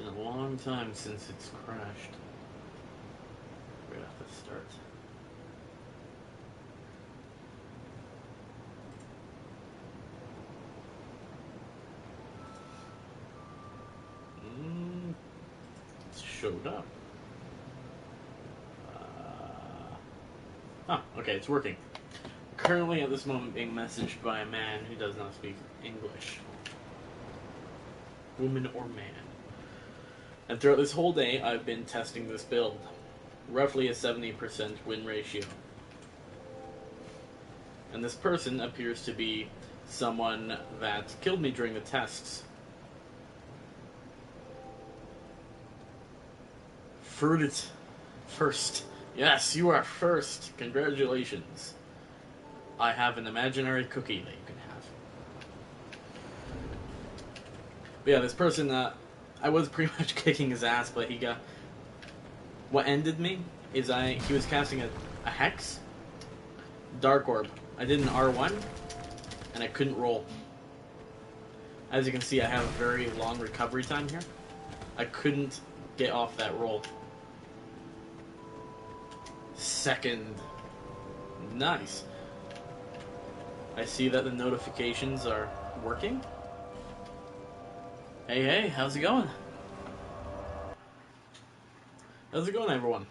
Been a long time since it's crashed. Right off the start. It showed up. Okay, it's working. Currently, at this moment, being messaged by a man who does not speak English. Woman or man. And throughout this whole day, I've been testing this build. Roughly a 70% win ratio. And this person appears to be someone that killed me during the tests. Fruited first. Yes, you are first. Congratulations. I have an imaginary cookie that you can have. But yeah, this person, I was pretty much kicking his ass, but he got... What ended me is he was casting a Hex, Dark Orb. I did an R1, and I couldn't roll. As you can see, I have a very long recovery time here. I couldn't get off that roll. Second. Nice. I see that the notifications are working. Hey, how's it going? How's it going, everyone?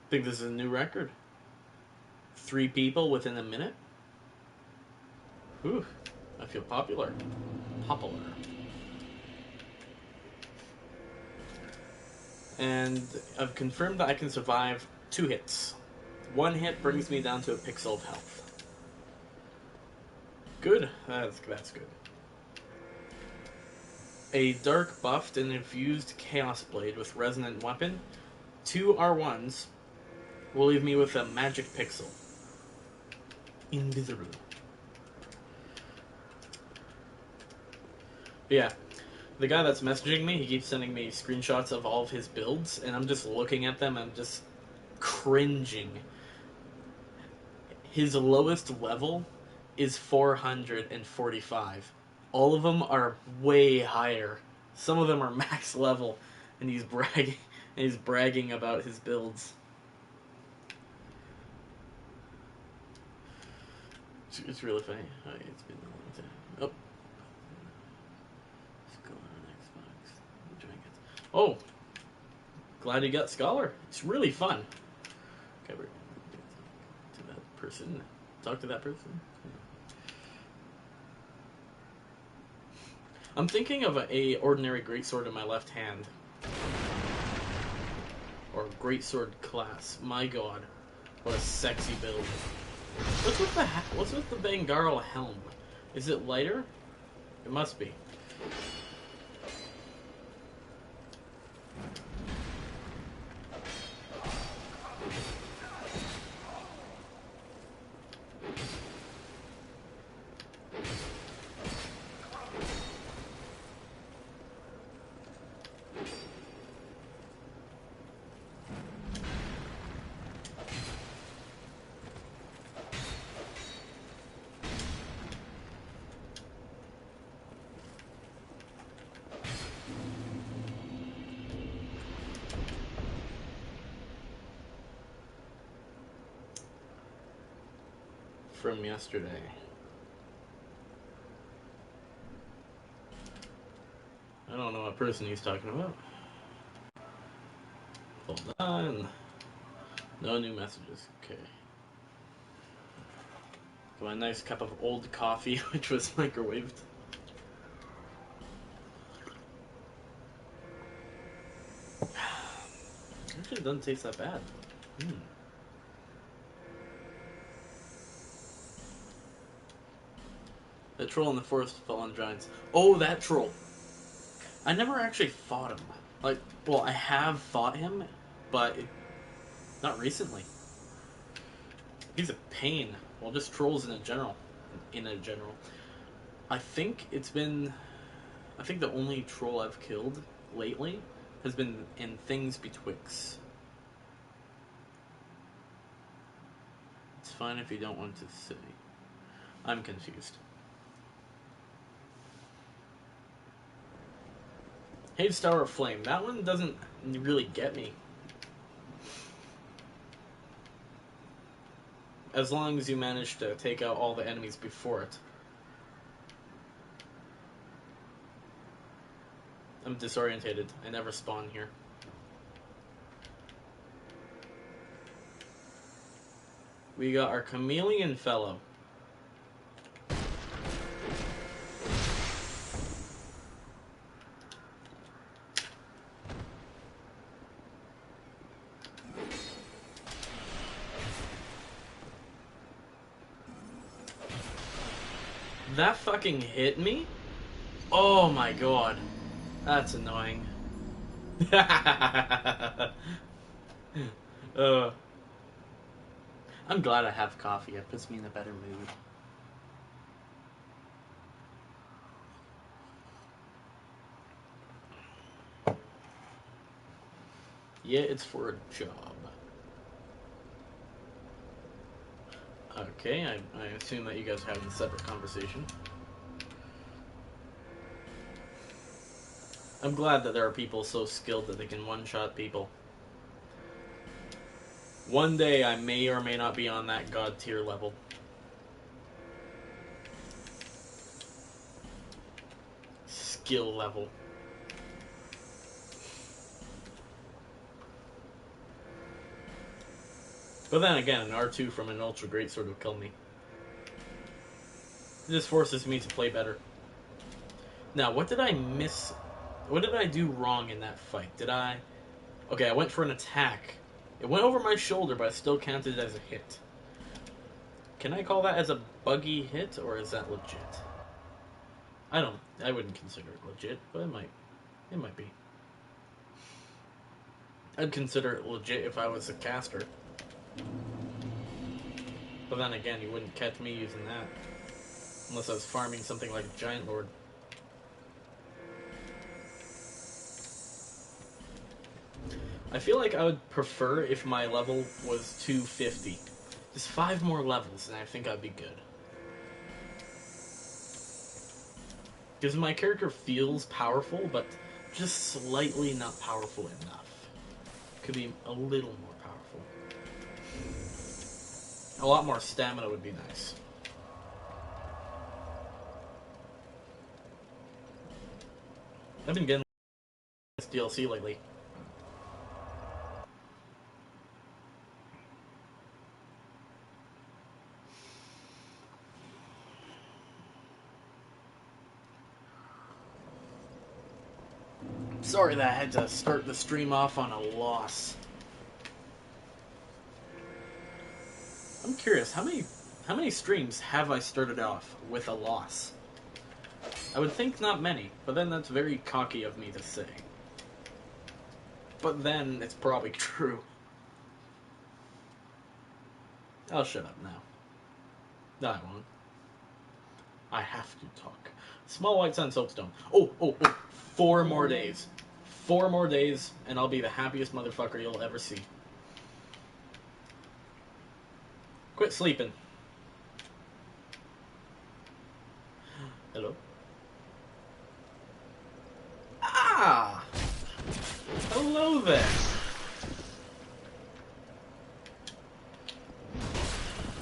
Think this is a new record? 3 people within a minute? Whew, I feel popular. And I've confirmed that I can survive 2 hits. 1 hit brings me down to a pixel of health. Good, that's good. A dark buffed and infused Chaos Blade with Resonant Weapon, 2 R1s, will leave me with a magic pixel. Invisible. But yeah, the guy that's messaging me, he keeps sending me screenshots of all of his builds, and I'm just looking at them, I'm just cringing. His lowest level is 445. All of them are way higher. Some of them are max level, and he's bragging about his builds. It's really funny. Oh, it's been a long time. Oh. Let's go on Xbox. Oh! Glad you got Scholar. It's really fun. Okay, we're to that person. Talk to that person. I'm thinking of a ordinary greatsword in my left hand. Or greatsword class. My god. What a sexy build. What's with the Bangarl helm? Is it lighter? It must be. From yesterday. I don't know what person he's talking about. Hold on. No new messages. Okay. Got a nice cup of old coffee, which was microwaved. Actually, it doesn't taste that bad. The troll in the forest fell on giants. Oh, that troll. I never actually fought him. Well, I have fought him, but not recently. He's a pain. Well, just trolls in general. I think the only troll I've killed lately has been in Things Betwixt. It's fine if you don't want to say. I'm confused. Hades Tower of Flame. That one doesn't really get me. As long as you manage to take out all the enemies before it. I'm disorientated. I never spawn here. We got our chameleon fellow. That fucking hit me? Oh my god. That's annoying. I'm glad I have coffee. It puts me in a better mood. Yeah, it's for a job. Okay, I assume that you guys are having a separate conversation. I'm glad that there are people so skilled that they can one-shot people. One day I may or may not be on that god tier level. Skill level. But then again, an R2 from an Ultra Greatsword will kill me. This forces me to play better. Now, what did I miss? What did I do wrong in that fight? Did I... Okay, I went for an attack. It went over my shoulder, but it still counted as a hit. Can I call that as a buggy hit, or is that legit? I wouldn't consider it legit, but it might be. I'd consider it legit if I was a caster. But then again, you wouldn't catch me using that. Unless I was farming something like a Giant Lord. I feel like I would prefer if my level was 250. Just 5 more levels, and I think I'd be good. Because my character feels powerful, but just slightly not powerful enough. Could be a little more powerful. A lot more stamina would be nice. I've been getting this DLC lately. Sorry that I had to start the stream off on a loss. I'm curious, how many streams have I started off with a loss? I would think not many, but then that's very cocky of me to say. But then it's probably true. I'll shut up now. No, I won't. I have to talk. Small White Sun Soapstone. Oh. 4 more days. 4 more days, and I'll be the happiest motherfucker you'll ever see. Quit sleeping. Hello? Ah! Hello there.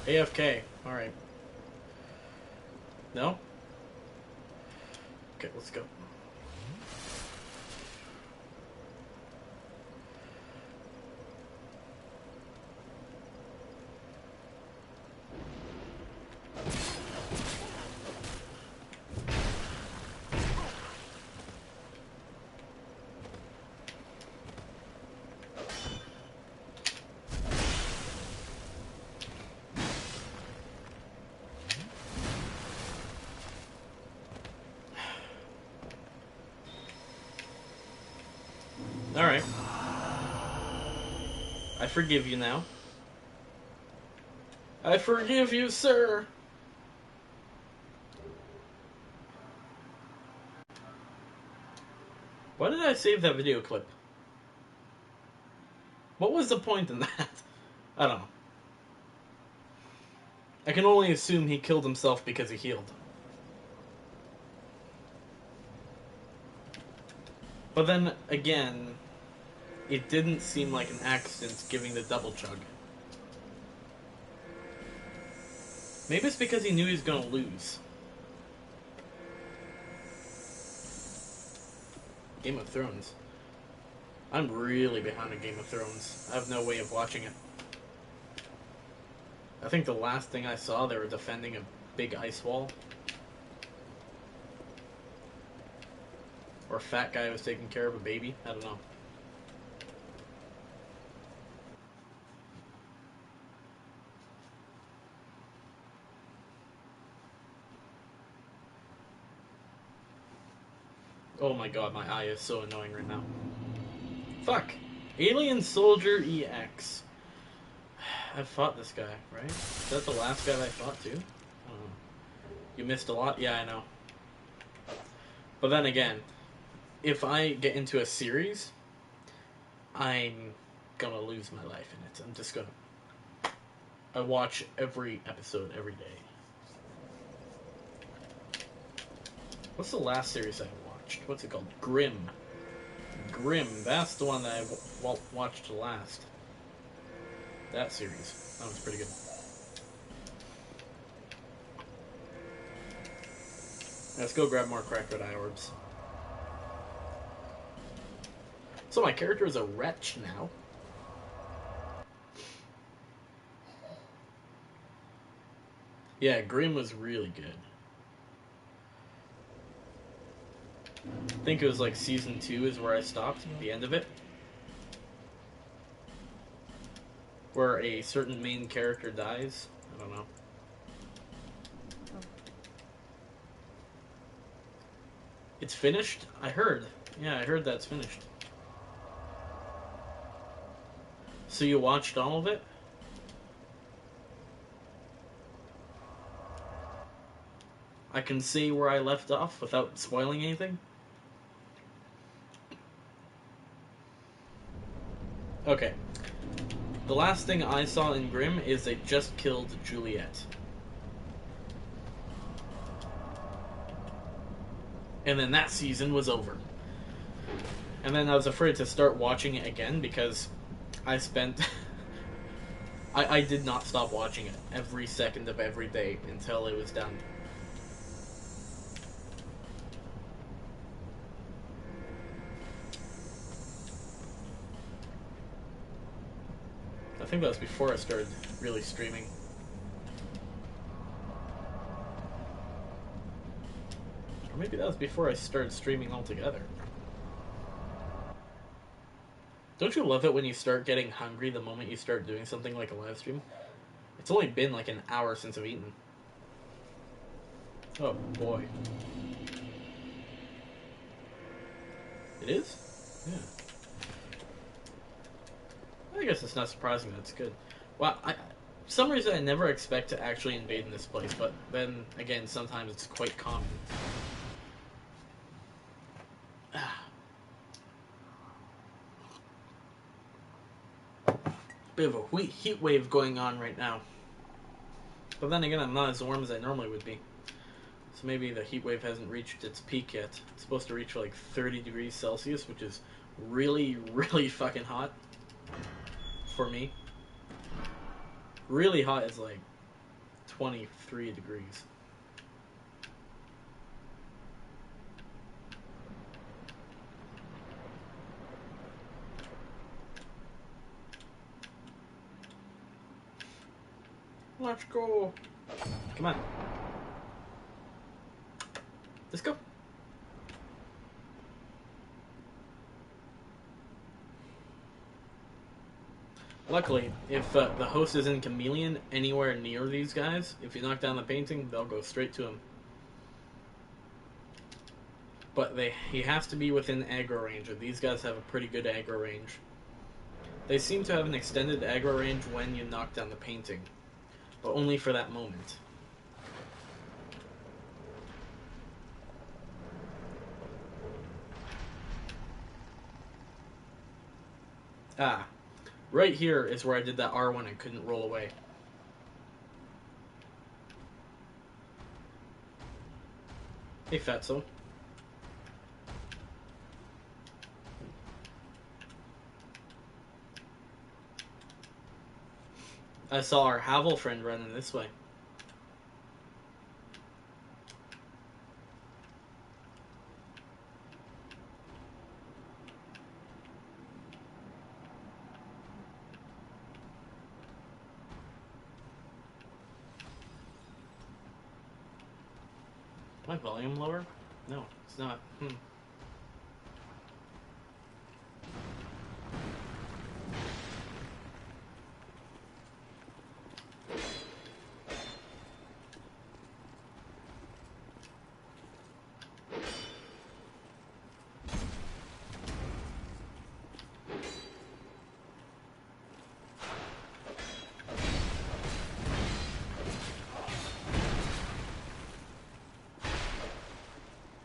AFK. Alright. No? Okay, let's go. Alright. I forgive you now. I forgive you, sir! Why did I save that video clip? What was the point in that? I don't know. I can only assume he killed himself because he healed. But then again, it didn't seem like an accident giving the double chug. Maybe it's because he knew he was going to lose. Game of Thrones. I'm really behind on Game of Thrones. I have no way of watching it. I think the last thing I saw, they were defending a big ice wall. Or a fat guy was taking care of a baby. I don't know. Oh my god, my eye is so annoying right now. Fuck! Alien Soldier EX. I've fought this guy, right? Is that the last guy that I fought too? I don't know. You missed a lot? Yeah, I know. But then again, if I get into a series, I'm gonna lose my life in it. I'm just gonna... I watch every episode every day. What's the last series I watched? What's it called? Grimm. Grimm. That's the one that I watched last. That series. That was pretty good. Let's go grab more cracked red eye orbs. So my character is a wretch now. Yeah, Grimm was really good. I think it was like season 2 is where I stopped, the end of it. Where a certain main character dies. I don't know. It's finished? I heard. Yeah, I heard that's finished. So you watched all of it? I can see where I left off without spoiling anything? Okay. The last thing I saw in Grimm is they just killed Juliet. And then that season was over. And then I was afraid to start watching it again because I spent... I did not stop watching it every second of every day until it was done. I think that was before I started really streaming. Or maybe that was before I started streaming altogether. Don't you love it when you start getting hungry the moment you start doing something like a live stream? It's only been like an hour since I've eaten. Oh boy. It is? Yeah. I guess it's not surprising that it's good. Well, for some reason I never expect to actually invade in this place, but then again, sometimes it's quite common. Bit of a heat wave going on right now. But then again, I'm not as warm as I normally would be. So maybe the heat wave hasn't reached its peak yet. It's supposed to reach like 30 degrees Celsius, which is really, really fucking hot for me. Really hot is like 23 degrees. Let's go. Come on. Let's go. Luckily, if the host is in Chameleon anywhere near these guys, if you knock down the painting, they'll go straight to him. But he has to be within aggro range, and these guys have a pretty good aggro range. They seem to have an extended aggro range when you knock down the painting, but only for that moment. Ah, right here is where I did that R1 and couldn't roll away. Hey, fatso. I saw our Havel friend running this way. My volume lower? No, it's not.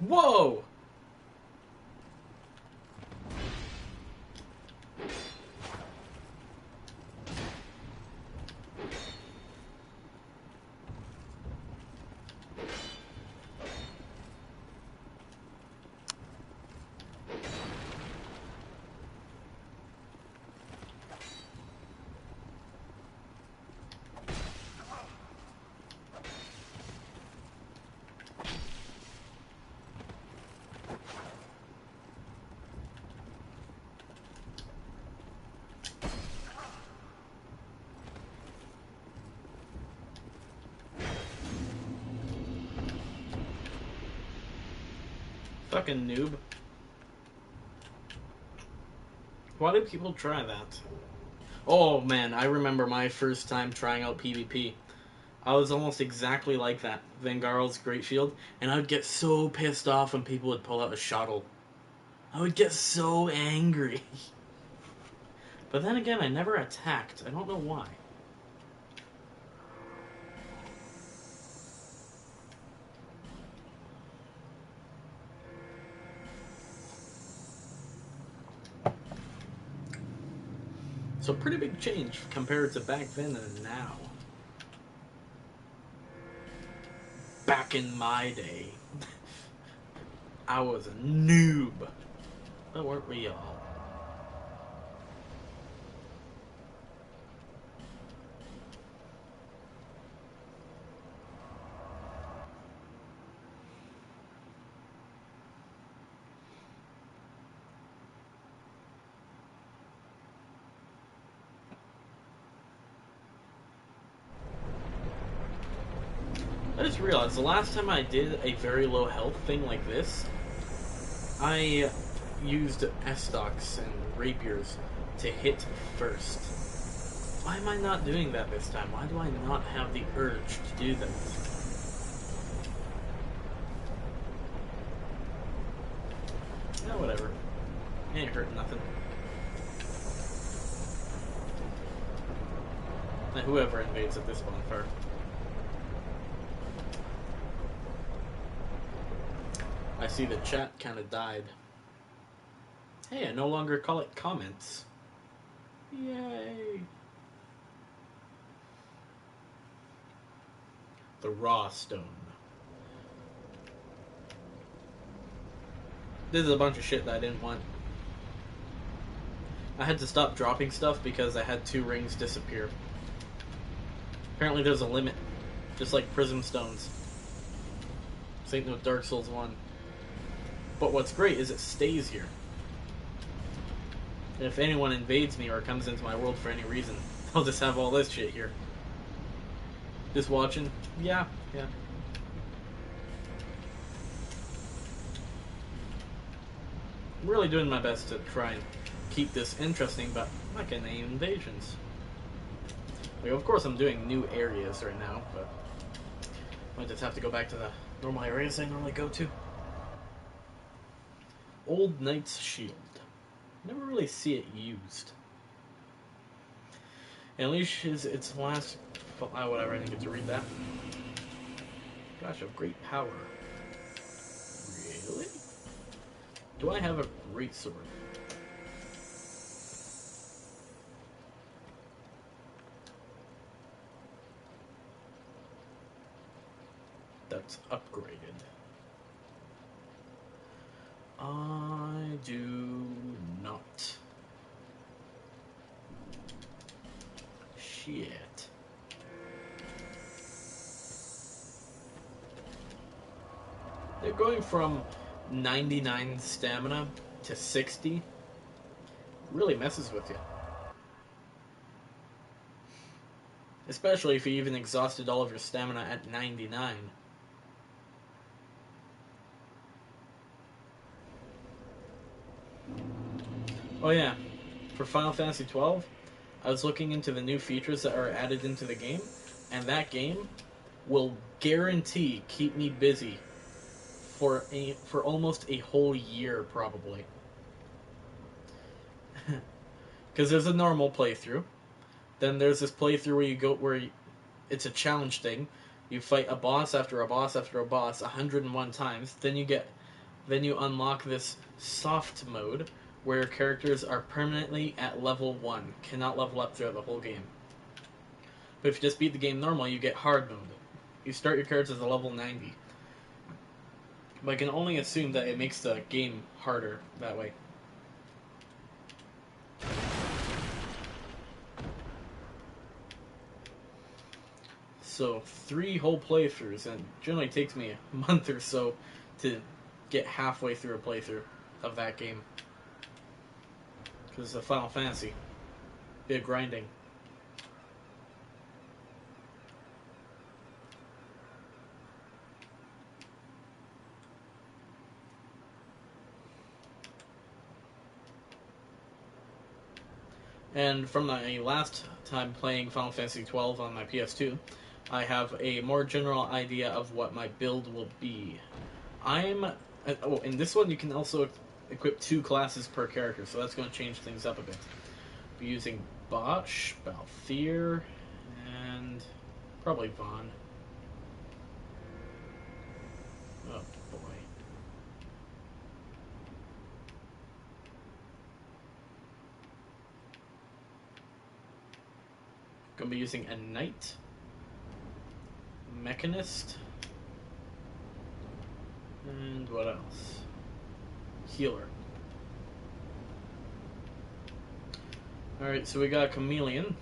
Whoa! Fucking noob. Why do people try that? Oh man, I remember my first time trying out PvP. I was almost exactly like that, Vengarl's Great Shield, and I would get so pissed off when people would pull out a shuttle. I would get so angry. But then again, I never attacked. I don't know why. So pretty big change compared to back then and now. Back in my day, I was a noob. But weren't we all? I just realized the last time I did a very low health thing like this, I used S-stocks and rapiers to hit first. Why am I not doing that this time? Why do I not have the urge to do that? Yeah, whatever. Ain't hurting nothing. Now, whoever invades at this bonfire. I see the chat kind of died. Hey, I no longer call it comments. Yay! The raw stone. This is a bunch of shit that I didn't want. I had to stop dropping stuff because I had 2 rings disappear. Apparently there's a limit. Just like prism stones. This ain't no Dark Souls 1. But what's great is it stays here. And if anyone invades me or comes into my world for any reason, I'll just have all this shit here. Just watching? Yeah. I'm really doing my best to try and keep this interesting, but I'm not getting any invasions. Like, of course I'm doing new areas right now, but I might just have to go back to the normal areas I normally go to. Old Knight's Shield. Never really see it used. And Unleash is its last... whatever, I didn't get to read that. Gosh, of great power. Really? Do I have a great sword? That's upgraded. I do not. Shit. going from 99 stamina to 60, really messes with you. Especially if you even exhausted all of your stamina at 99. Oh yeah, for Final Fantasy XII, I was looking into the new features that are added into the game, and that game will guarantee keep me busy for almost a whole year probably. Because there's a normal playthrough, then there's this playthrough where you go where it's a challenge thing. You fight a boss after a boss after a boss 101 times. Then you unlock this soft mode where characters are permanently at level 1, cannot level up throughout the whole game. But if you just beat the game normal, you get hard mode. You start your characters at level 90. But I can only assume that it makes the game harder that way. So 3 whole playthroughs, and it generally takes me a month or so to get halfway through a playthrough of that game. Because it's a Final Fantasy. Bit of grinding. And from my last time playing Final Fantasy XII on my PS2, I have a more general idea of what my build will be. In this one you can also equip 2 classes per character, so that's going to change things up a bit. Be using Botch, Balthier, and probably Vaughn. Oh boy. Gonna be using a Knight, Mechanist, and what else? Healer. Alright, so we got a Chameleon.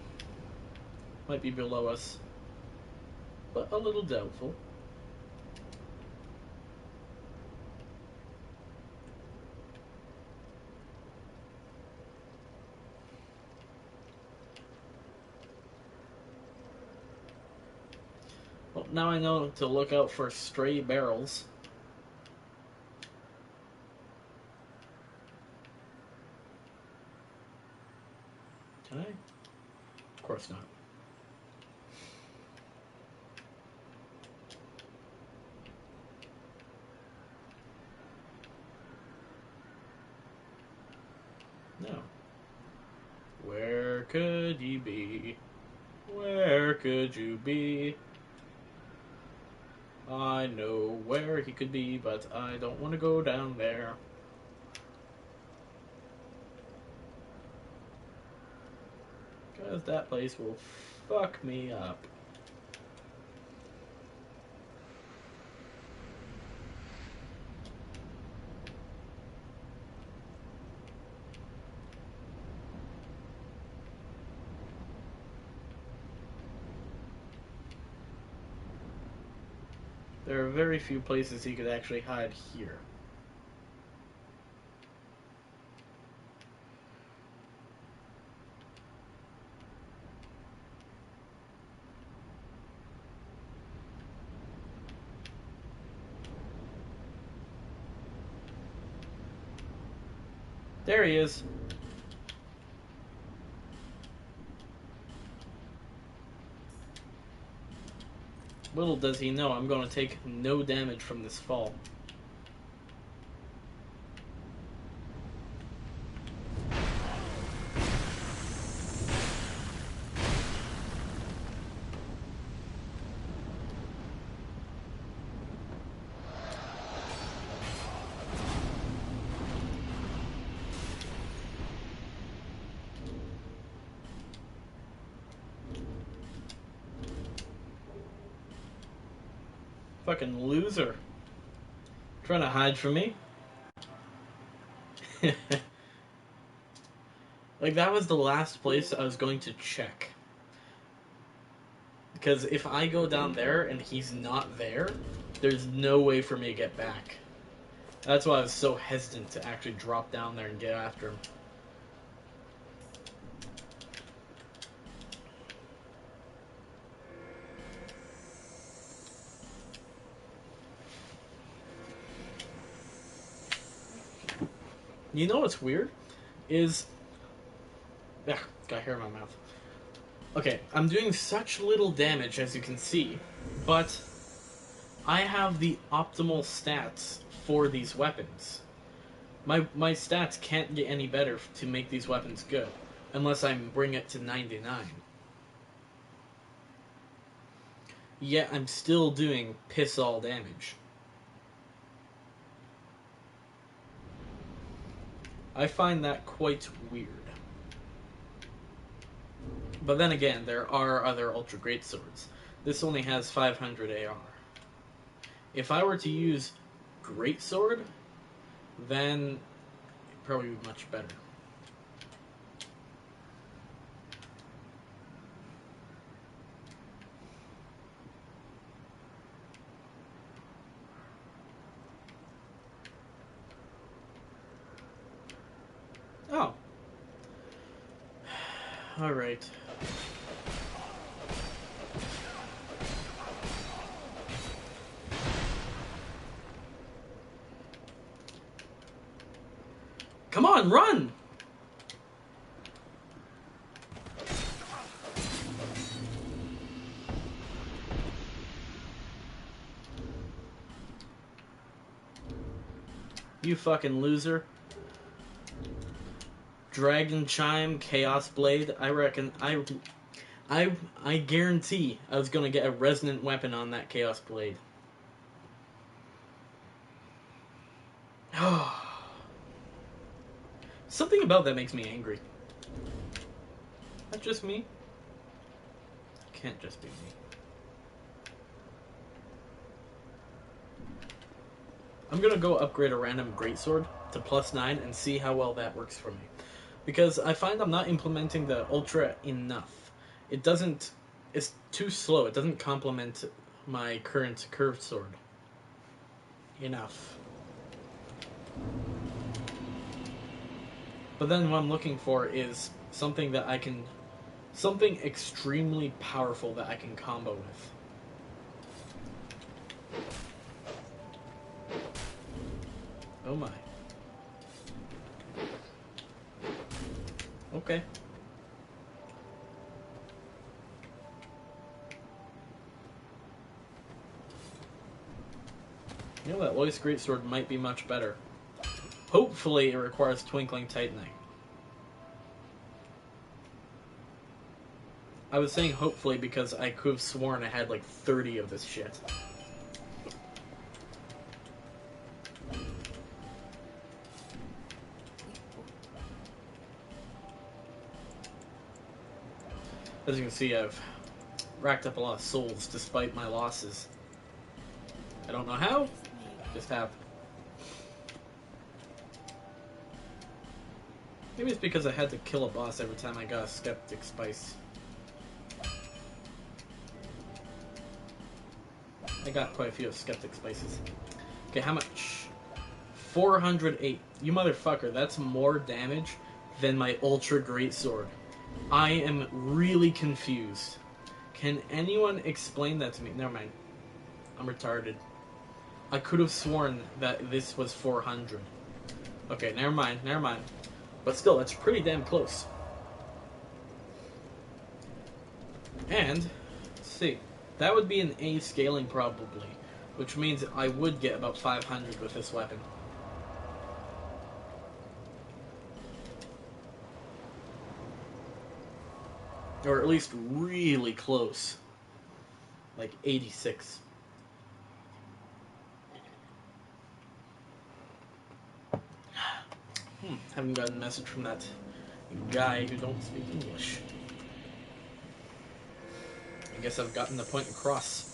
Might be below us, but a little doubtful. Well, now I know to look out for stray barrels. Can I? Of course not. No. Where could you be? Where could you be? I know where he could be, but I don't want to go down there. Because that place will fuck me up. There are very few places he could actually hide here. There he is. Little does he know I'm going to take no damage from this fall. Fucking loser. Trying to hide from me. Like, that was the last place I was going to check. Because if I go down there and he's not there, there's no way for me to get back. That's why I was so hesitant to actually drop down there and get after him. You know what's weird? Is... Ugh, got hair in my mouth. Okay, I'm doing such little damage, as you can see, but I have the optimal stats for these weapons. My stats can't get any better to make these weapons good, unless I bring it to 99. Yet I'm still doing piss all damage. I find that quite weird. But then again, there are other Ultra Great Swords. This only has 500 AR. If I were to use Great Sword, then it'd probably be much better. Oh. Alright. Come on, run! You fucking loser. Dragon Chime, Chaos Blade. I reckon I guarantee I was gonna get a resonant weapon on that Chaos Blade. Something about that makes me angry. That just me? Can't just be me. I'm gonna go upgrade a random greatsword to +9 and see how well that works for me. Because I find I'm not implementing the Ultra enough. It doesn't... It's too slow. It doesn't complement my current curved sword enough. But then what I'm looking for is something that I can... Something extremely powerful that I can combo with. Oh my. Okay. You know, that Lois Greatsword might be much better. Hopefully it requires Twinkling Tightening. I was saying hopefully because I could have sworn I had like 30 of this shit. As you can see, I've racked up a lot of souls despite my losses. I don't know how, just have. Maybe it's because I had to kill a boss every time I got a Skeptic Spice. I got quite a few of Skeptic Spices. Okay, how much? 408. You motherfucker, that's more damage than my Ultra Greatsword. I am really confused. Can anyone explain that to me? Never mind. I'm retarded. I could have sworn that this was 400. Okay, never mind. But still, that's pretty damn close. And, let's see. That would be an A scaling probably, which means I would get about 500 with this weapon. Or at least really close. Like 86. Haven't gotten a message from that guy who don't speak English. I guess I've gotten the point across.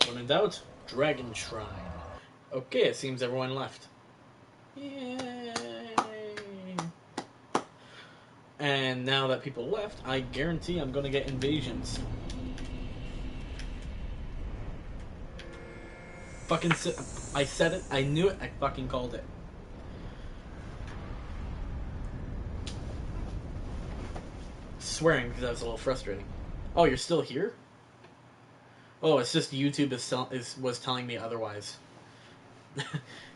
When in doubt, Dragon Shrine. Okay, it seems everyone left. Yay! And now that people left, I guarantee I'm gonna get invasions. Fucking I said it, I knew it, I fucking called it. Swearing because that was a little frustrating. Oh, you're still here? Oh, it's just YouTube was telling me otherwise.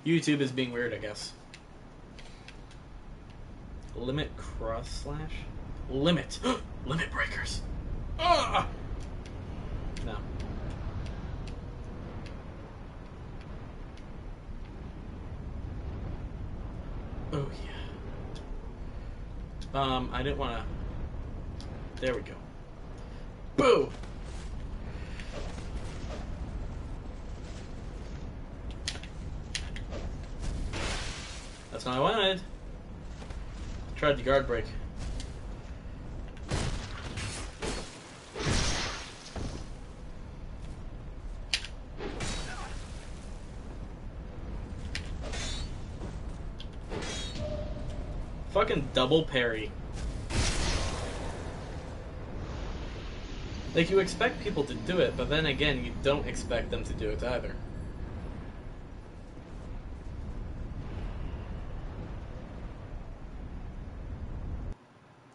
YouTube is being weird, I guess. Limit cross slash? Limit! Limit breakers! Ah! No. Oh, yeah. I didn't want to... There we go. Boo! That's not what I wanted. Tried the guard break. Fucking double parry. Like, you expect people to do it, but then again, you don't expect them to do it either.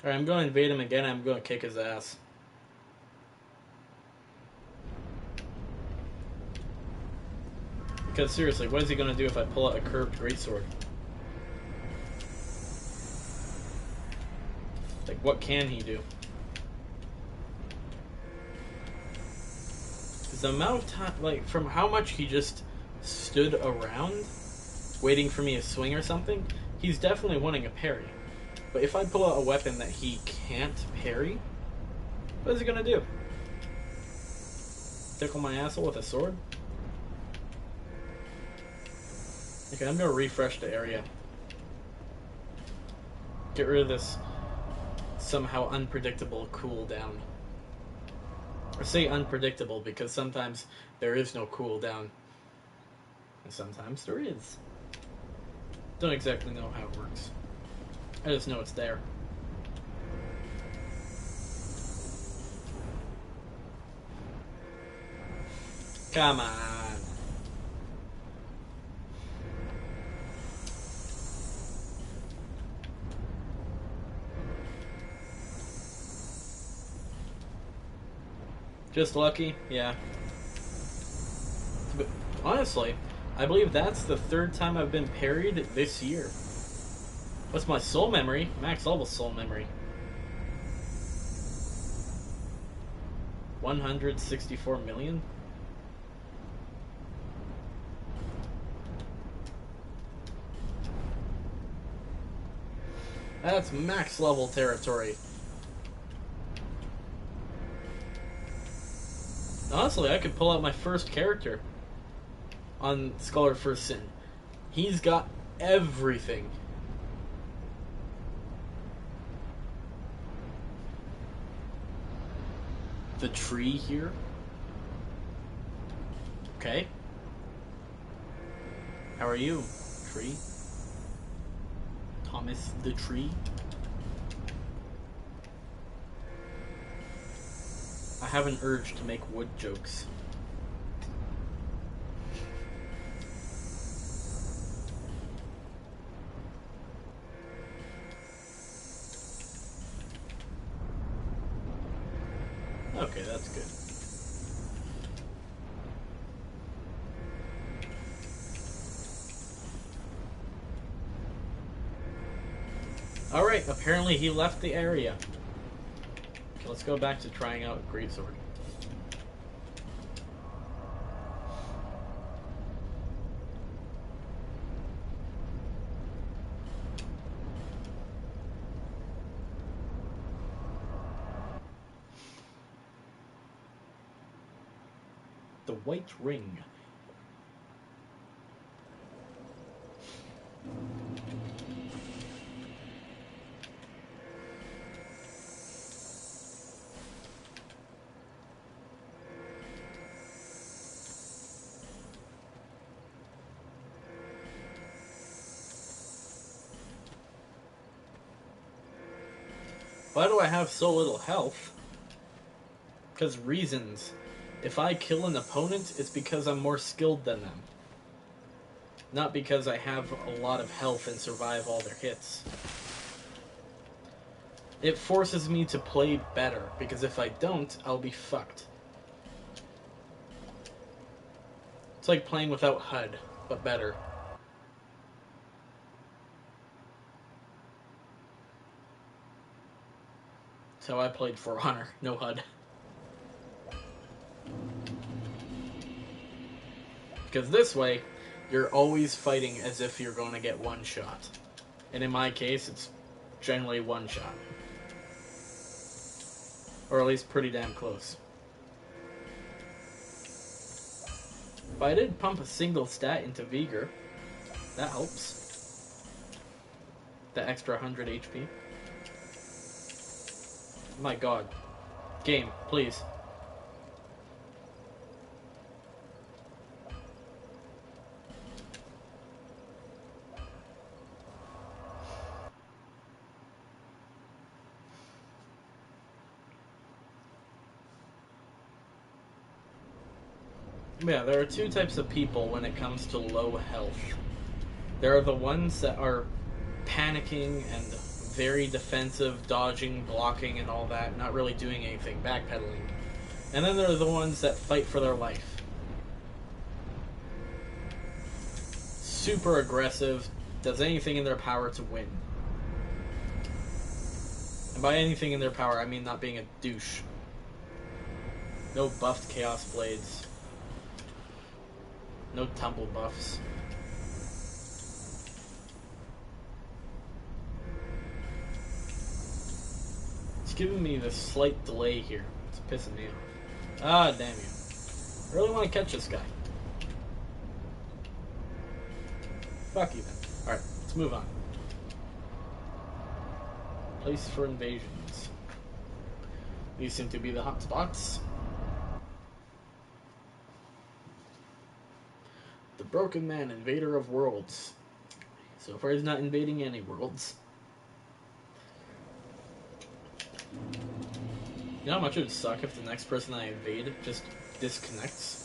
Alright, I'm going to invade him again, I'm going to kick his ass. Because seriously, what is he going to do if I pull out a curved greatsword? Like, what can he do? Because the amount of time, like, from how much he just stood around, waiting for me to swing or something, he's definitely wanting a parry. But if I pull out a weapon that he can't parry, what is he gonna do? Tickle my asshole with a sword? Okay, I'm gonna refresh the area. Get rid of this somehow unpredictable cooldown. I say unpredictable because sometimes there is no cooldown. And sometimes there is. Don't exactly know how it works. I just know it's there. Come on. Just lucky? Yeah. But honestly, I believe that's the third time I've been parried this year. What's my soul memory? Max level soul memory. 164 million? That's max level territory. Honestly, I could pull out my first character on Scholar First Sin. He's got everything. The tree here. Okay. How are you, tree? Thomas the Tree? I have an urge to make wood jokes. Okay, that's good. Alright, apparently he left the area. Okay, let's go back to trying out Greatsword. The White Ring. Why do I have so little health? Because reasons. If I kill an opponent, it's because I'm more skilled than them. Not because I have a lot of health and survive all their hits. It forces me to play better, because if I don't, I'll be fucked. It's like playing without HUD, but better. So I played For Honor, no HUD. Because this way, you're always fighting as if you're going to get one shot. And in my case, it's generally one shot. Or at least pretty damn close. If I did pump a single stat into Vigor, that helps. The extra 100 HP. My god. Game, please. Yeah, there are two types of people when it comes to low health. There are the ones that are panicking and very defensive, dodging, blocking, and all that, not really doing anything, backpedaling. And then there are the ones that fight for their life. Super aggressive, does anything in their power to win. And by anything in their power, I mean not being a douche. No buffed Chaos Blades. No tumble buffs. It's giving me this slight delay here. It's pissing me off. Ah, damn you. I really want to catch this guy. Fuck you then. Alright, let's move on. Place for invasions. These seem to be the hot spots. The Broken Man, Invader of Worlds. So far he's not invading any worlds. You know how much it would suck if the next person I invade just disconnects?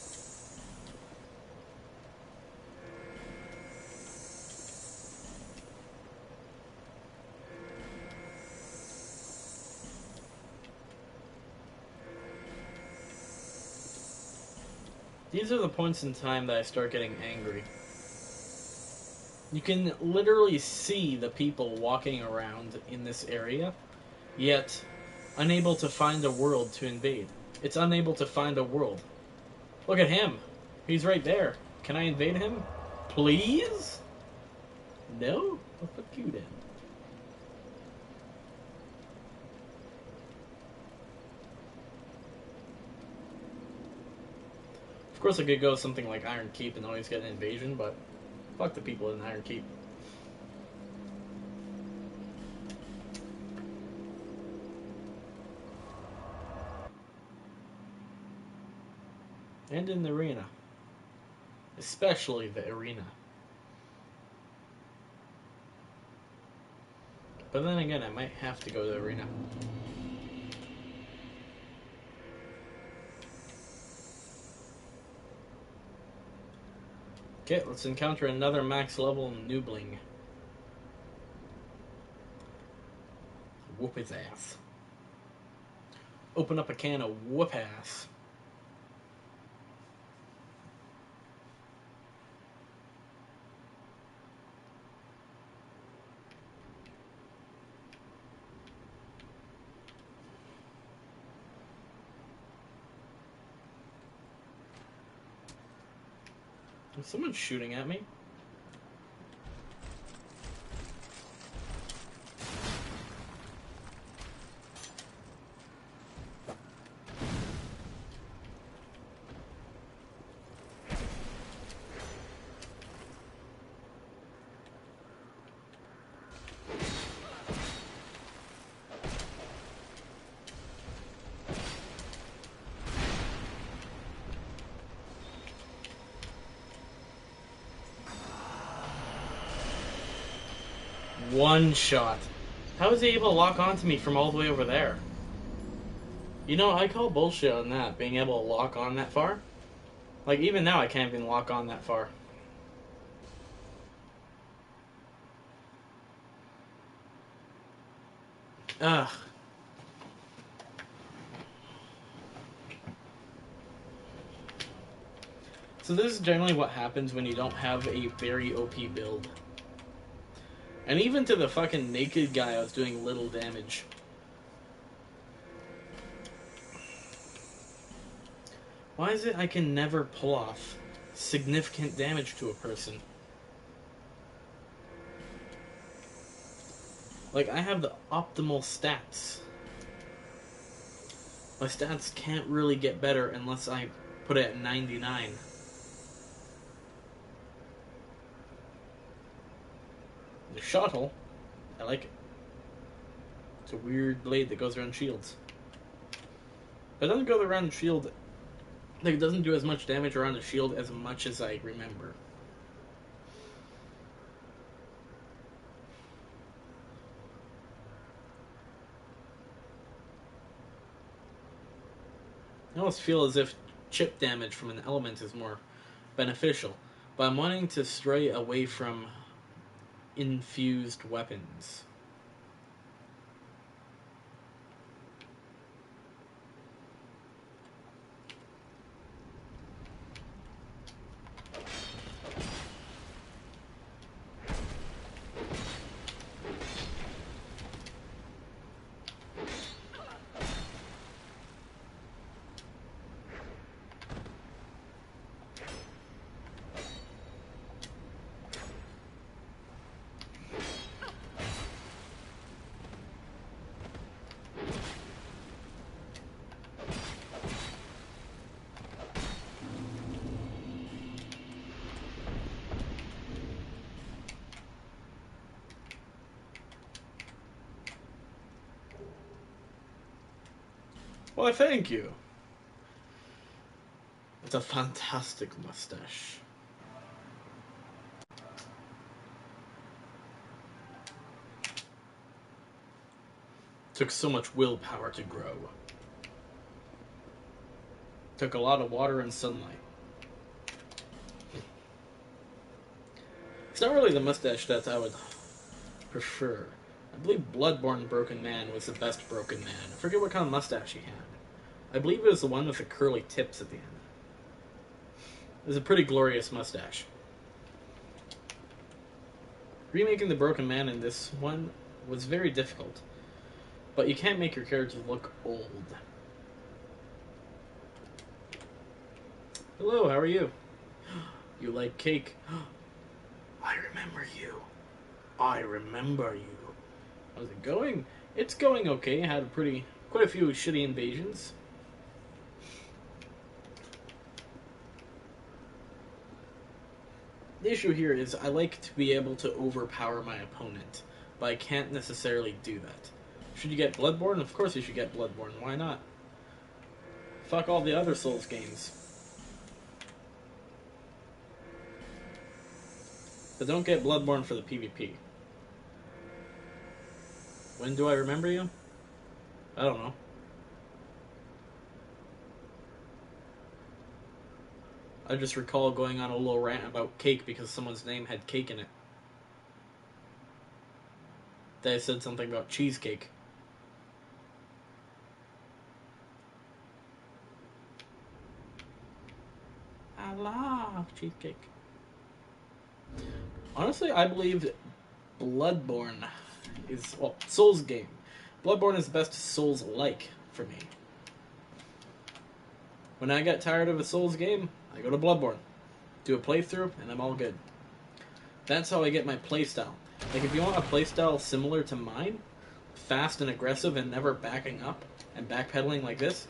These are the points in time that I start getting angry. You can literally see the people walking around in this area, yet unable to find a world to invade. It's unable to find a world. Look at him. He's right there. Can I invade him? Please? No? Well, fuck you then. Of course I could go something like Iron Keep and always get an invasion, but fuck the people in Iron Keep. And in the arena. Especially the arena. But then again, I might have to go to the arena. Okay, let's encounter another max level noobling. Whoop his ass. Open up a can of whoop ass. Is someone shooting at me? One shot. How is he able to lock onto me from all the way over there? You know, I call bullshit on that, being able to lock on that far. Like, even now I can't even lock on that far. Ugh. So this is generally what happens when you don't have a very OP build. And even to the fucking naked guy, I was doing little damage. Why is it I can never pull off significant damage to a person? Like, I have the optimal stats. My stats can't really get better unless I put it at 99. The shuttle, I like it. It's a weird blade that goes around shields. But it doesn't go around the shield. Like, it doesn't do as much damage around the shield as much as I remember. I almost feel as if chip damage from an element is more beneficial. But I'm wanting to stray away from infused weapons. Why, thank you. It's a fantastic mustache. Took so much willpower to grow. Took a lot of water and sunlight. It's not really the mustache that I would prefer. I believe Bloodborne Broken Man was the best Broken Man. I forget what kind of mustache he had. I believe it was the one with the curly tips at the end. It was a pretty glorious mustache. Remaking the Broken Man in this one was very difficult, but you can't make your character look old. Hello, how are you? You like cake? I remember you. I remember you. How's it going? It's going okay. I had quite a few shitty invasions. The issue here is I like to be able to overpower my opponent, but I can't necessarily do that. Should you get Bloodborne? Of course you should get Bloodborne. Why not? Fuck all the other Souls games. But don't get Bloodborne for the PvP. When do I remember you? I don't know. I just recall going on a little rant about cake because someone's name had cake in it. They said something about cheesecake. I love cheesecake. Honestly, I believe Bloodborne is, well, Souls game. Bloodborne is the best Souls-like for me. When I get tired of a Souls game, I go to Bloodborne, do a playthrough, and I'm all good. That's how I get my playstyle. Like, if you want a playstyle similar to mine, fast and aggressive and never backing up and backpedaling like this,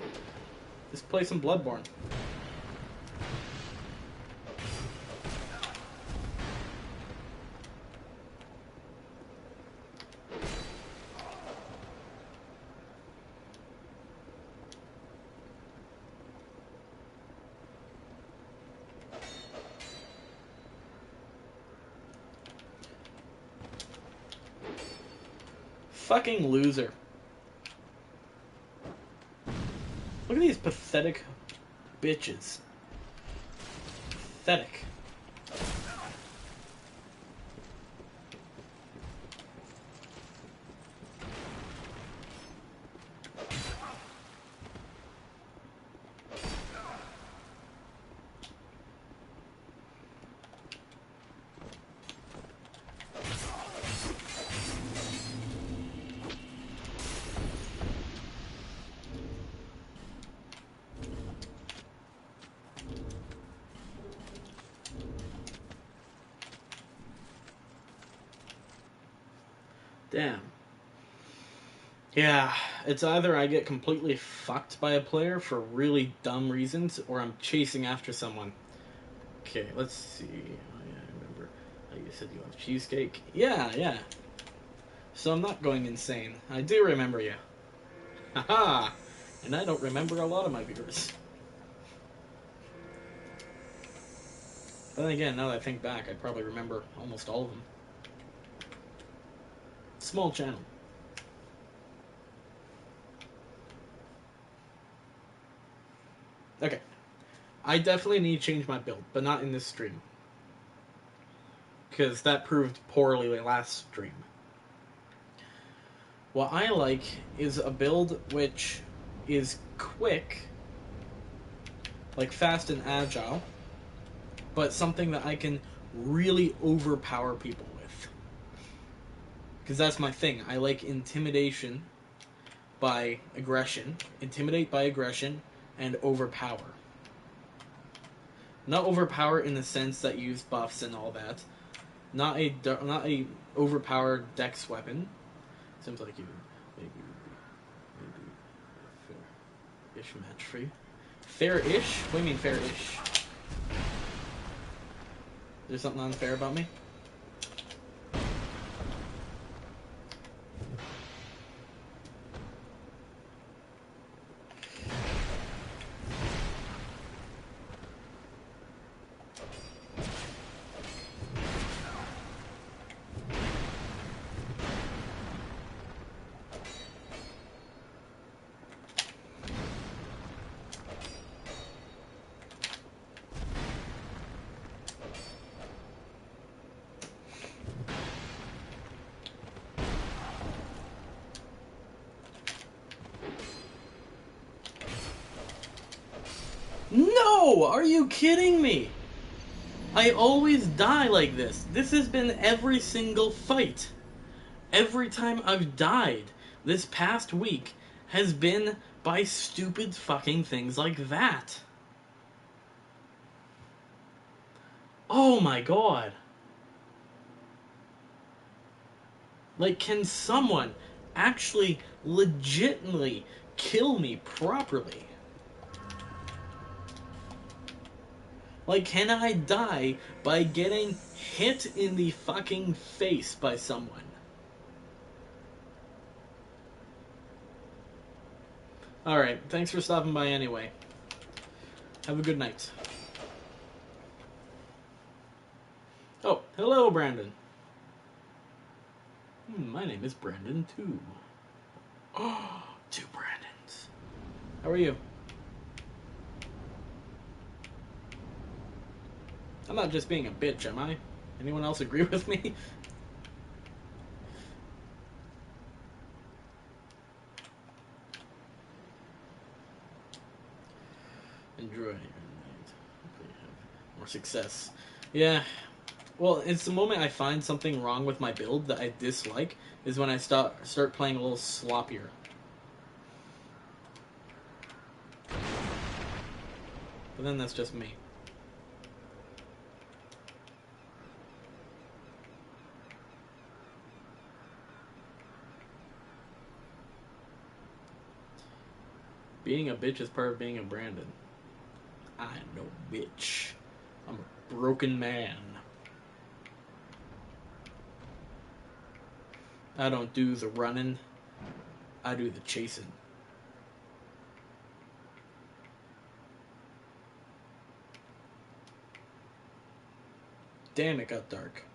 just play some Bloodborne. fucking loser. Look at these pathetic bitches. Pathetic. Damn. Yeah, it's either I get completely fucked by a player for really dumb reasons, or I'm chasing after someone. Okay, let's see. Oh, yeah, I remember. Oh, you said you love cheesecake. Yeah, yeah. So I'm not going insane. I do remember you. Haha! And I don't remember a lot of my viewers. But then again, now that I think back, I probably remember almost all of them. Small channel. Okay. I definitely need to change my build, but not in this stream. Because that proved poorly last stream. What I like is a build which is quick, like fast and agile, but something that I can really overpower people with. Because that's my thing. I like intimidation by aggression. Intimidate by aggression and overpower. Not overpower in the sense that you use buffs and all that. Not a overpowered dex weapon. Seems like you maybe fair-ish match for you. Fair-ish? What do you mean fair-ish? There's something unfair about me? No! Are you kidding me? I always die like this. This has been every single fight. Every time I've died this past week has been by stupid fucking things like that. Oh my god. Like, can someone actually legitimately kill me properly? Like, can I die by getting hit in the fucking face by someone? Alright, thanks for stopping by anyway. Have a good night. Oh, hello, Brandon. My name is Brandon, too. Oh, two Brandons. How are you? I'm not just being a bitch, am I? Anyone else agree with me? Enjoy your night. Hopefully you have more success. Yeah. Well, it's the moment I find something wrong with my build that I dislike is when I start playing a little sloppier. But then that's just me. Being a bitch is part of being a Brandon. I am no bitch. I'm a broken man. I don't do the running. I do the chasing. Damn, it got dark.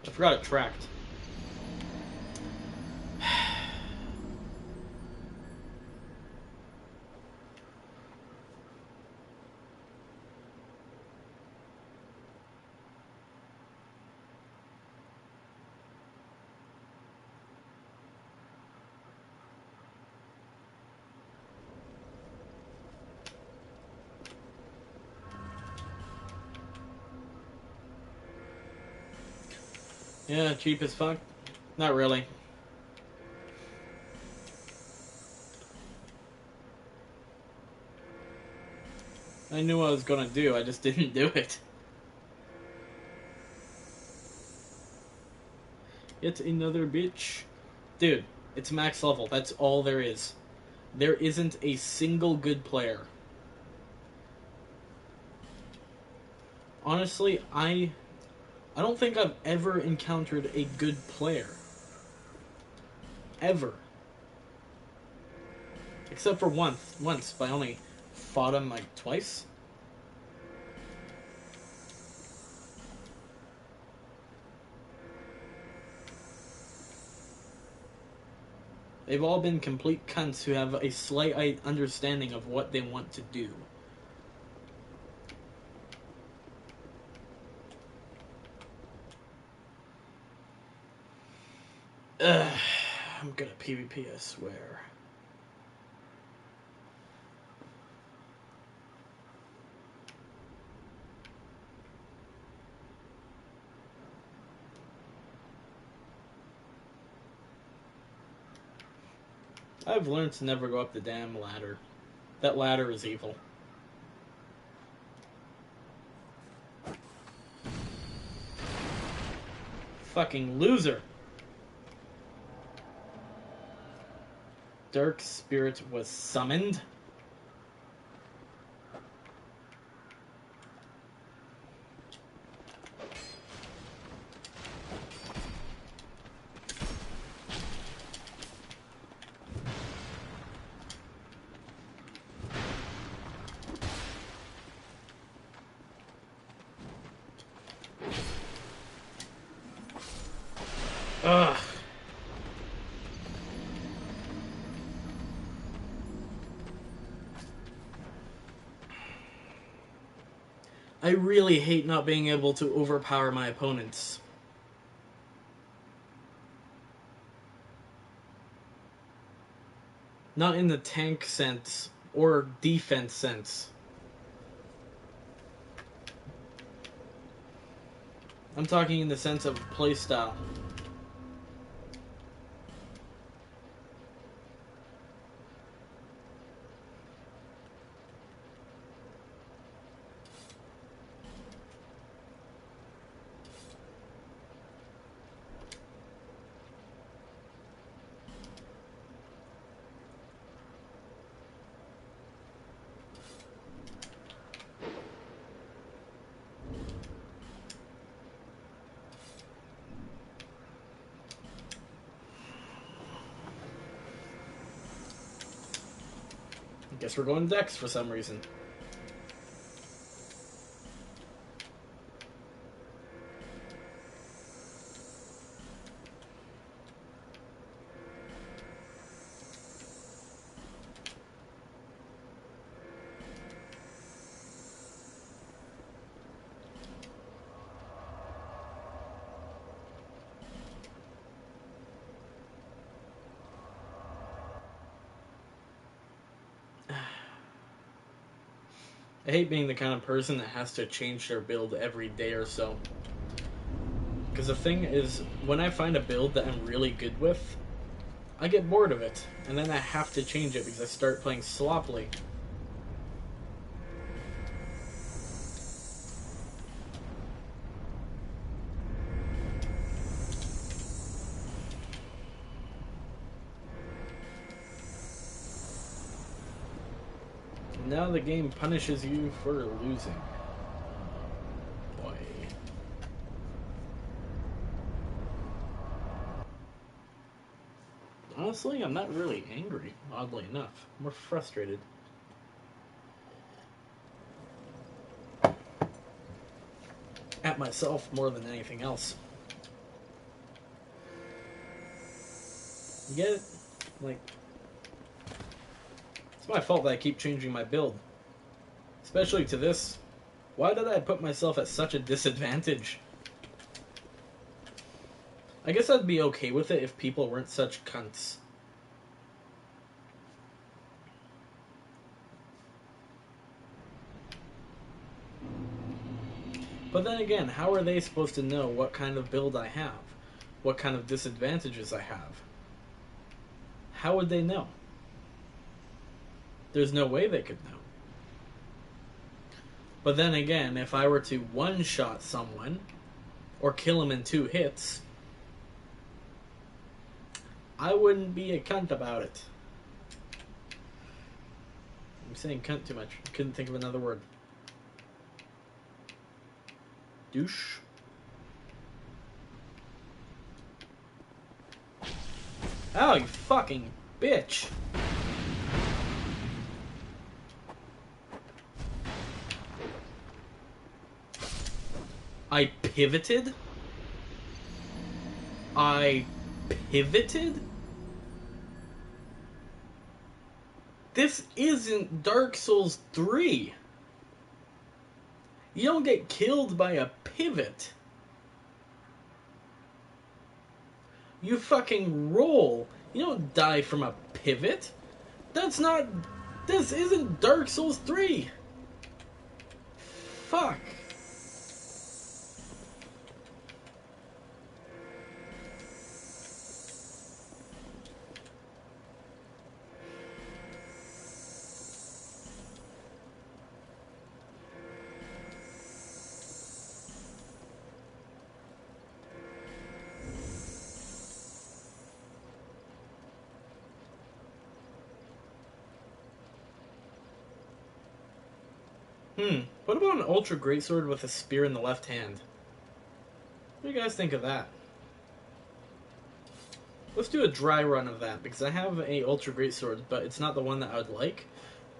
I forgot it tracked. Yeah, cheap as fuck. Not really. I knew what I was gonna do, I just didn't do it. Yet another bitch. Dude, it's max level. That's all there is. There isn't a single good player. Honestly, I don't think I've ever encountered a good player. Ever. Except for once, but I only fought him like twice. They've all been complete cunts who have a slight understanding of what they want to do. Ugh, I'm good at PvP, I swear. I've learned to never go up the damn ladder. That ladder is evil. Fucking loser. Dark Spirit was summoned. Ugh. I really hate not being able to overpower my opponents. Not in the tank sense or defense sense. I'm talking in the sense of playstyle. I guess we're going Dex for some reason. I hate being the kind of person that has to change their build every day or so. Because the thing is, when I find a build that I'm really good with, I get bored of it, and then I have to change it because I start playing sloppily. Now the game punishes you for losing. Boy. Honestly, I'm not really angry, oddly enough. I'm more frustrated. At myself more than anything else. You get it? Like, it's my fault that I keep changing my build. Especially to this. Why did I put myself at such a disadvantage? I guess I'd be okay with it if people weren't such cunts. But then again, how are they supposed to know what kind of build I have? What kind of disadvantages I have? How would they know? There's no way they could know. But then again, if I were to one-shot someone, or kill him in 2 hits, I wouldn't be a cunt about it. I'm saying cunt too much. I couldn't think of another word. Douche. Oh, you fucking bitch. I pivoted? I pivoted? This isn't Dark Souls 3. You don't get killed by a pivot. You fucking roll. You don't die from a pivot. That's not... This isn't Dark Souls 3. Fuck. What about an Ultra Greatsword with a spear in the left hand? What do you guys think of that? Let's do a dry run of that, because I have a Ultra Greatsword, but it's not the one that I would like.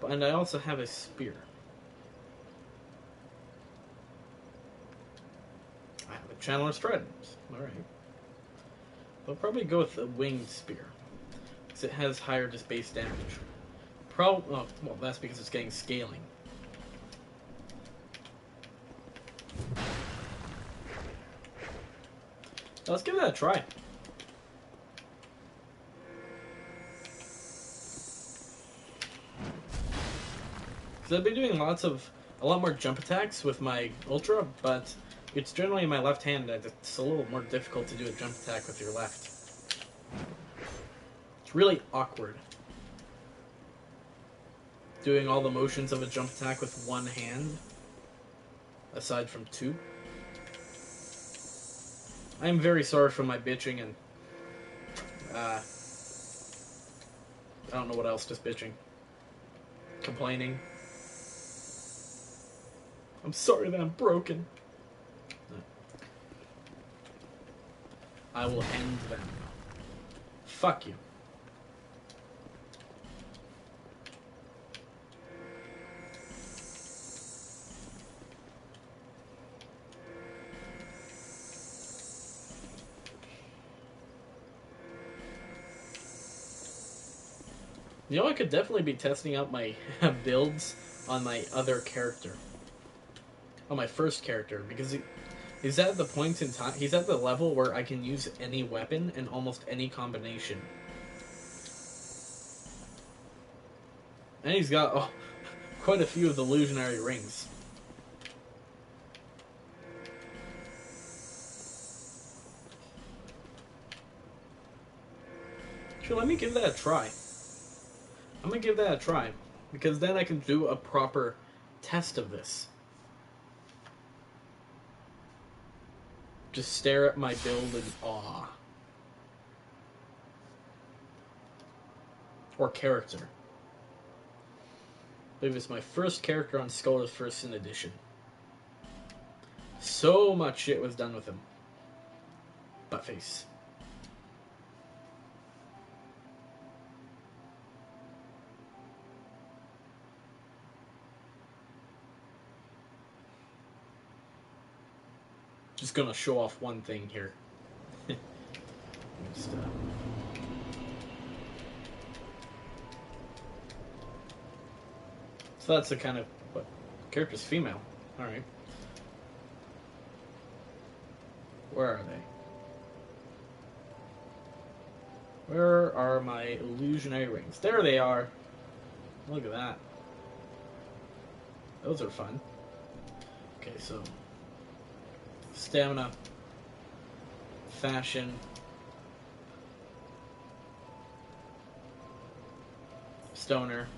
And I also have a spear. I have a Channeler's Trident. Alright. I'll probably go with the Winged Spear, because it has higher just base damage. Oh, well, that's because it's getting scaling. Let's give that a try. Because I've been doing a lot more jump attacks with my Ultra, but it's generally in my left hand that it's a little more difficult to do a jump attack with your left. It's really awkward. Doing all the motions of a jump attack with one hand, aside from 2. I am very sorry for my bitching and I don't know what else, just bitching. Complaining. I'm sorry that I'm broken. I will end them. Fuck you. You know, I could definitely be testing out my builds on my other character. On my first character, because he's at the point in time, he's at the level where I can use any weapon in almost any combination. And he's got quite a few of the illusionary rings. Sure, let me give that a try. I'm gonna give that a try, because then I can do a proper test of this. Just stare at my build in awe. Or character. I believe it's my first character on Scholar's First Sin Edition. So much shit was done with him. Buttface. Just gonna show off one thing here. Just, So that's the kind of... What? Character's female. Alright. Where are they? Where are my illusionary rings? There they are! Look at that. Those are fun. Okay, so... Stamina. Fashion. Stoner.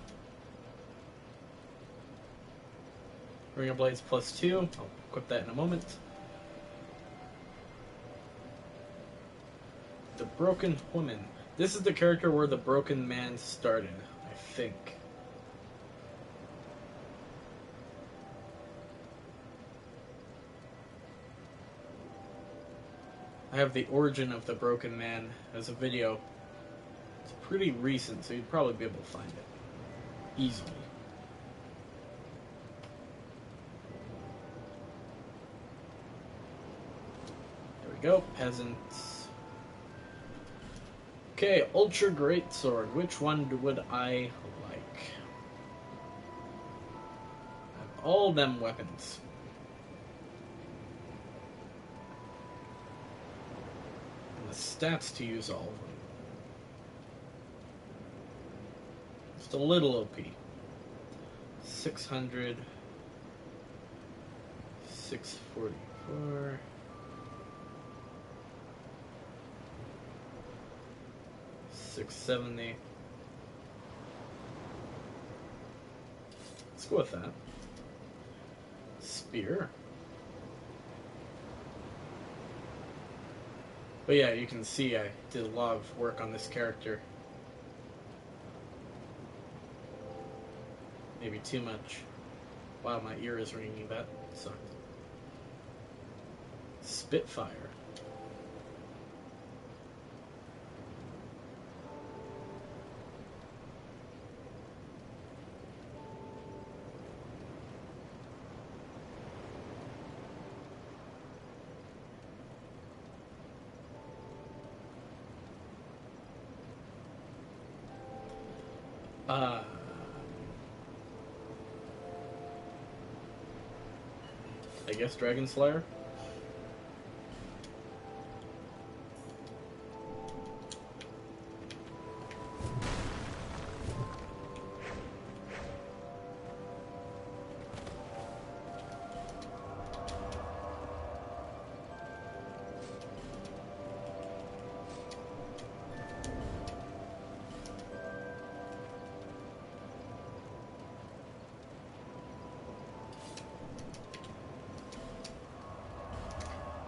Ring of Blades +2. I'll equip that in a moment. The Broken Woman. This is the character where the Broken Man started, I think. I have the origin of the Broken Man as a video. It's pretty recent, so you'd probably be able to find it easily. There we go, peasants. Okay, Ultra Great Sword. Which one would I like? I have all them weapons. And the stats to use all of them. Just a little OP. 600. 644. 670. Let's go with that. Spear. But yeah, you can see I did a lot of work on this character. Maybe too much. Wow, my ear is ringing. That sucked. Spitfire. I guess Dragon Slayer.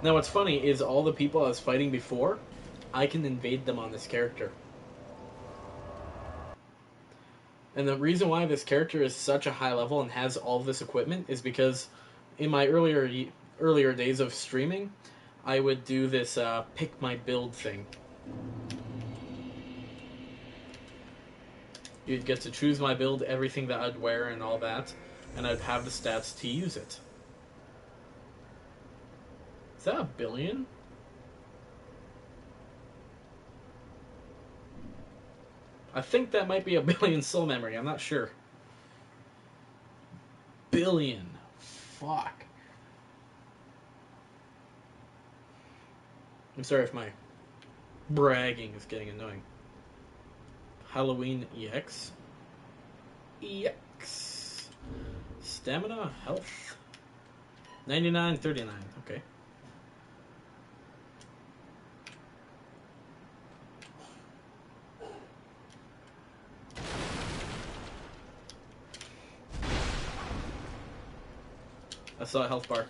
Now what's funny is all the people I was fighting before, I can invade them on this character. And the reason why this character is such a high level and has all this equipment is because in my earlier days of streaming, I would do this pick my build thing. You'd get to choose my build, everything that I'd wear and all that, and I'd have the stats to use it. Is that 1 billion? I think that might be 1 billion soul memory. I'm not sure. Billion. Fuck. I'm sorry if my bragging is getting annoying. Halloween EX. EX. Stamina, health. 99.39. Okay. I saw a health bar.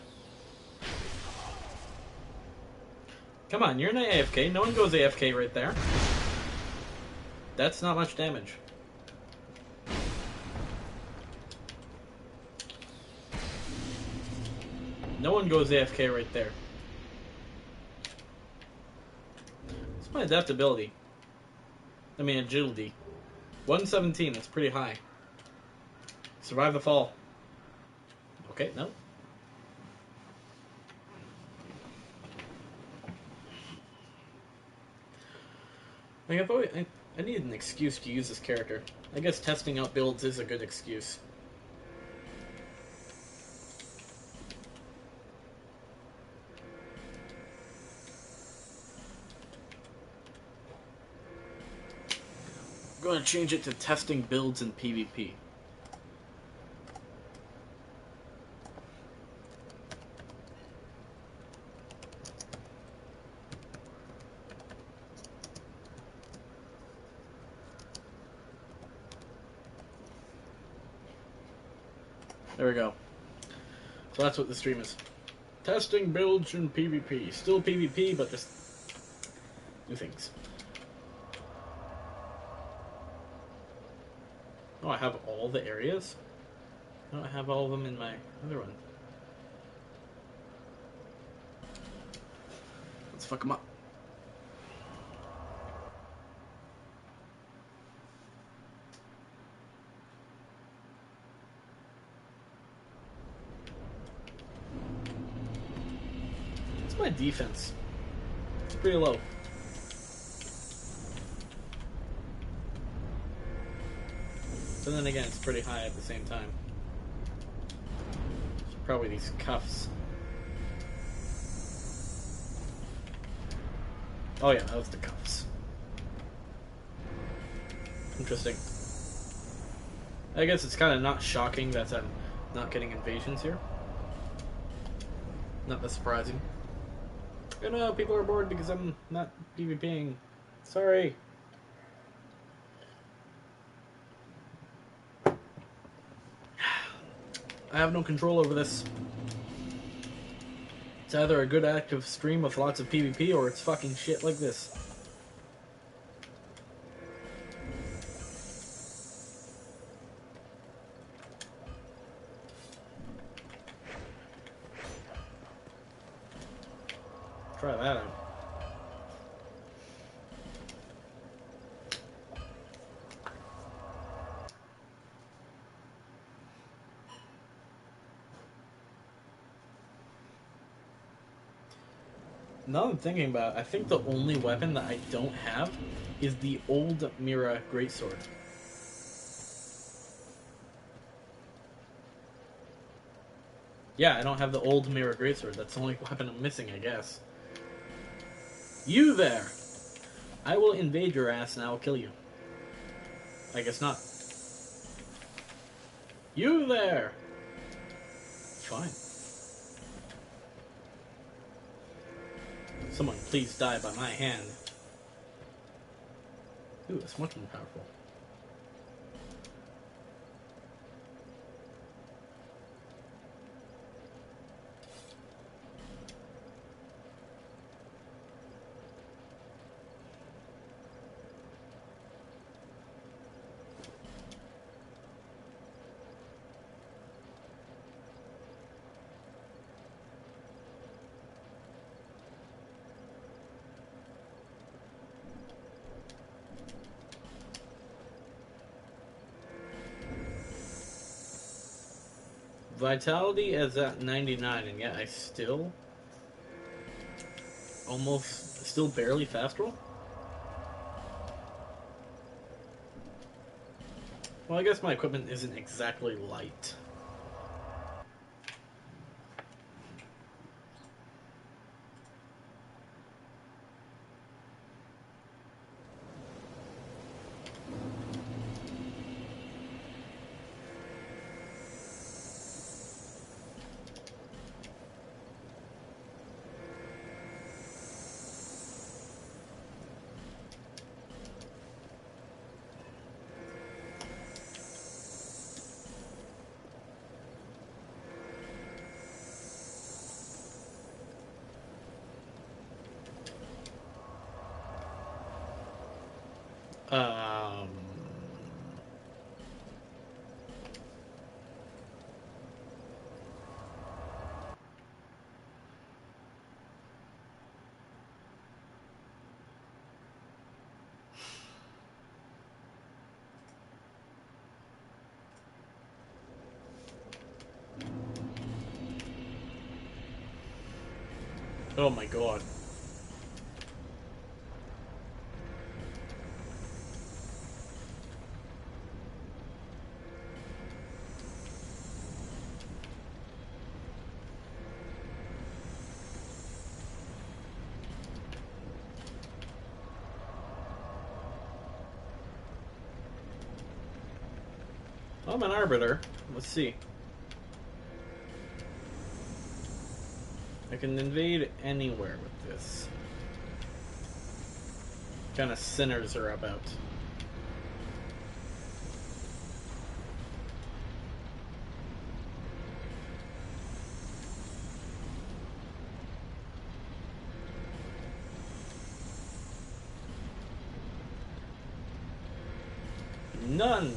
Come on, you're not AFK. No one goes AFK right there. That's not much damage. No one goes AFK right there. What's my adaptability? I mean agility. 117, that's pretty high. Survive the fall. Okay, no. Like I need an excuse to use this character. I guess testing out builds is a good excuse. I'm going to change it to testing builds in PvP. There we go. So that's what the stream is. Testing builds in PvP. Still PvP, but just new things. Oh, I have all the areas? I don't have all of them in my other one. Let's fuck them up. What's my defense? It's pretty low. But then again, it's pretty high at the same time. It's probably these cuffs. Oh yeah, that was the cuffs. Interesting. I guess it's kind of not shocking that I'm not getting invasions here. Not that surprising. I know people are bored because I'm not PvPing. Sorry. I have no control over this. It's either a good active stream with lots of PvP or it's fucking shit like this. Try that out. Now I'm thinking about it, I think the only weapon that I don't have is the old Mira Greatsword. Yeah, I don't have the old Mira Greatsword. That's the only weapon I'm missing, I guess. You there! I will invade your ass and I will kill you. I guess not. You there! Fine. Someone please die by my hand. Ooh, it's much more powerful. Vitality is at 99, and yet I still still barely fast roll? Well, I guess my equipment isn't exactly light. Um... Oh my god. Oh, I'm an arbiter. Let's see. I can invade anywhere with this. What kind of sinners are about? None.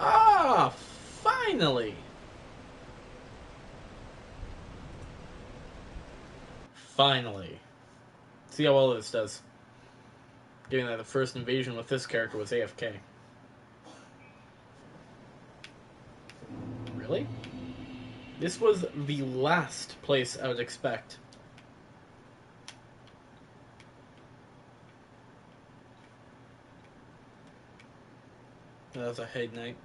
Ah, finally! Finally. See how well this does. Given that the first invasion with this character was AFK. Really? This was the last place I would expect. That was a head knight.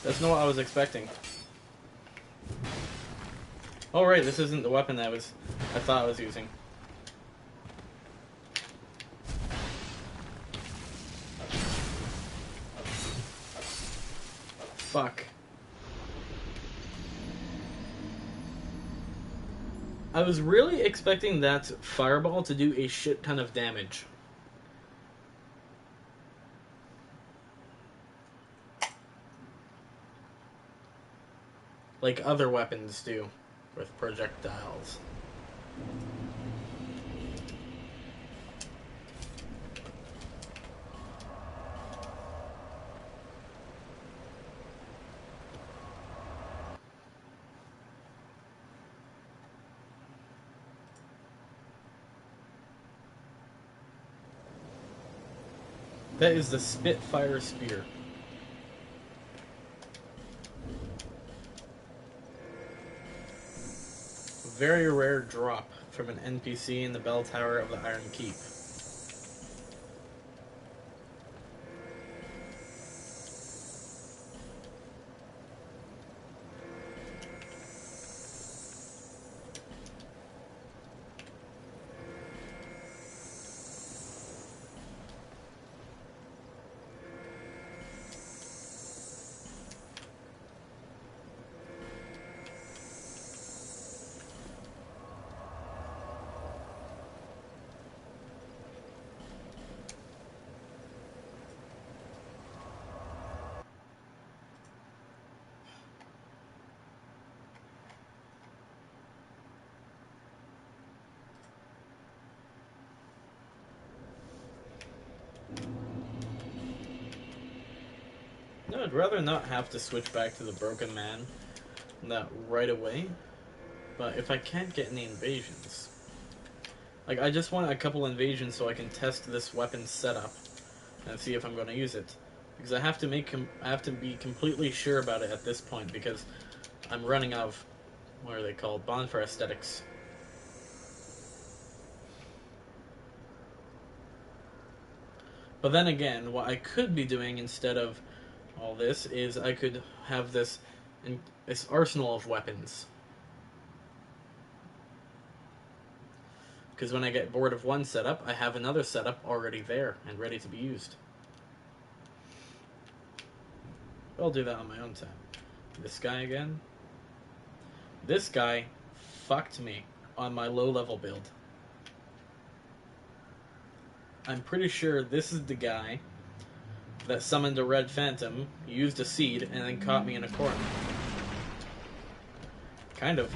That's not what I was expecting. Oh right, this isn't the weapon I thought I was using. Fuck. I was really expecting that fireball to do a shit ton of damage. Like other weapons do with projectiles. That is the Spitfire Spear. Very rare drop from an NPC in the bell tower of the Iron Keep. No, I'd rather not have to switch back to the Broken Man that right away. But if I can't get any invasions... Like, I just want a couple invasions so I can test this weapon setup and see if I'm going to use it. Because I have to be completely sure about it at this point because I'm running out of, what are they called? Bonfire aesthetics. But then again, what I could be doing instead of all this is I could have this arsenal of weapons. Because when I get bored of one setup, I have another setup already there and ready to be used. I'll do that on my own time. This guy again? This guy fucked me on my low level build. I'm pretty sure this is the guy that summoned a red phantom, used a seed, and then caught me in a corner. Kind of.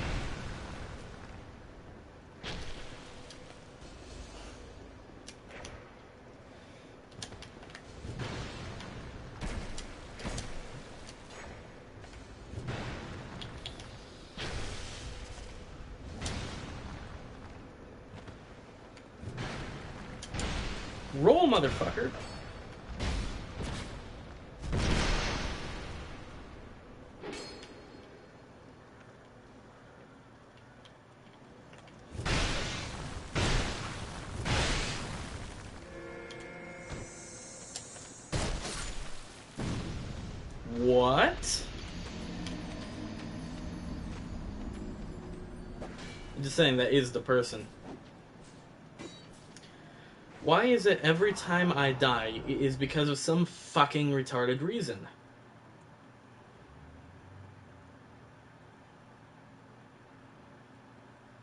Roll, motherfucker! What? I'm just saying that is the person. Why is it every time I die, it is because of some fucking retarded reason?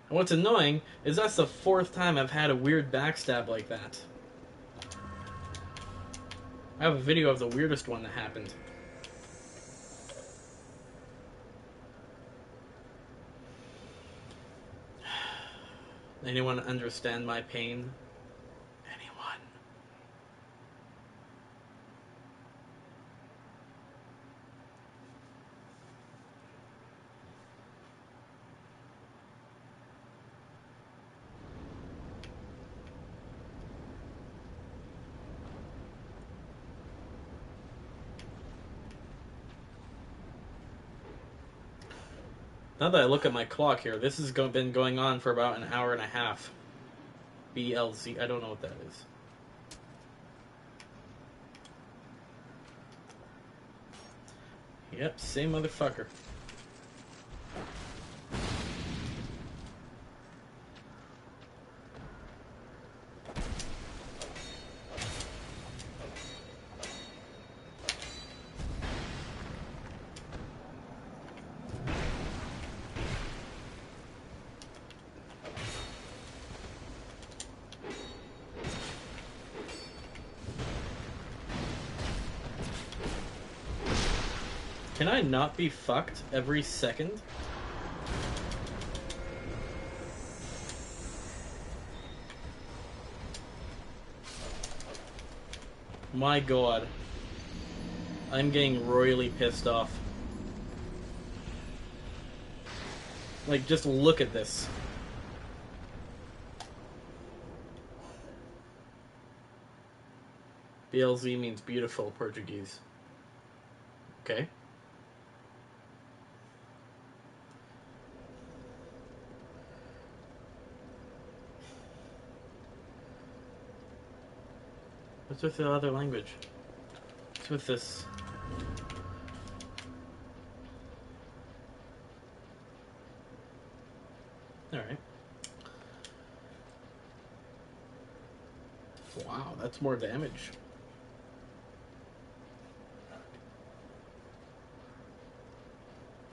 And what's annoying is that's the 4th time I've had a weird backstab like that. I have a video of the weirdest one that happened. Anyone understand my pain? Anyone? Now that I look at my clock here, this has been going on for about an hour and a half. BLZ, I don't know what that is. Yep, same motherfucker. Can I not be fucked every second? My god. I'm getting royally pissed off. Like, just look at this. BLZ means beautiful Portuguese. Okay. What's with the other language? What's with this? Alright. Wow, that's more damage.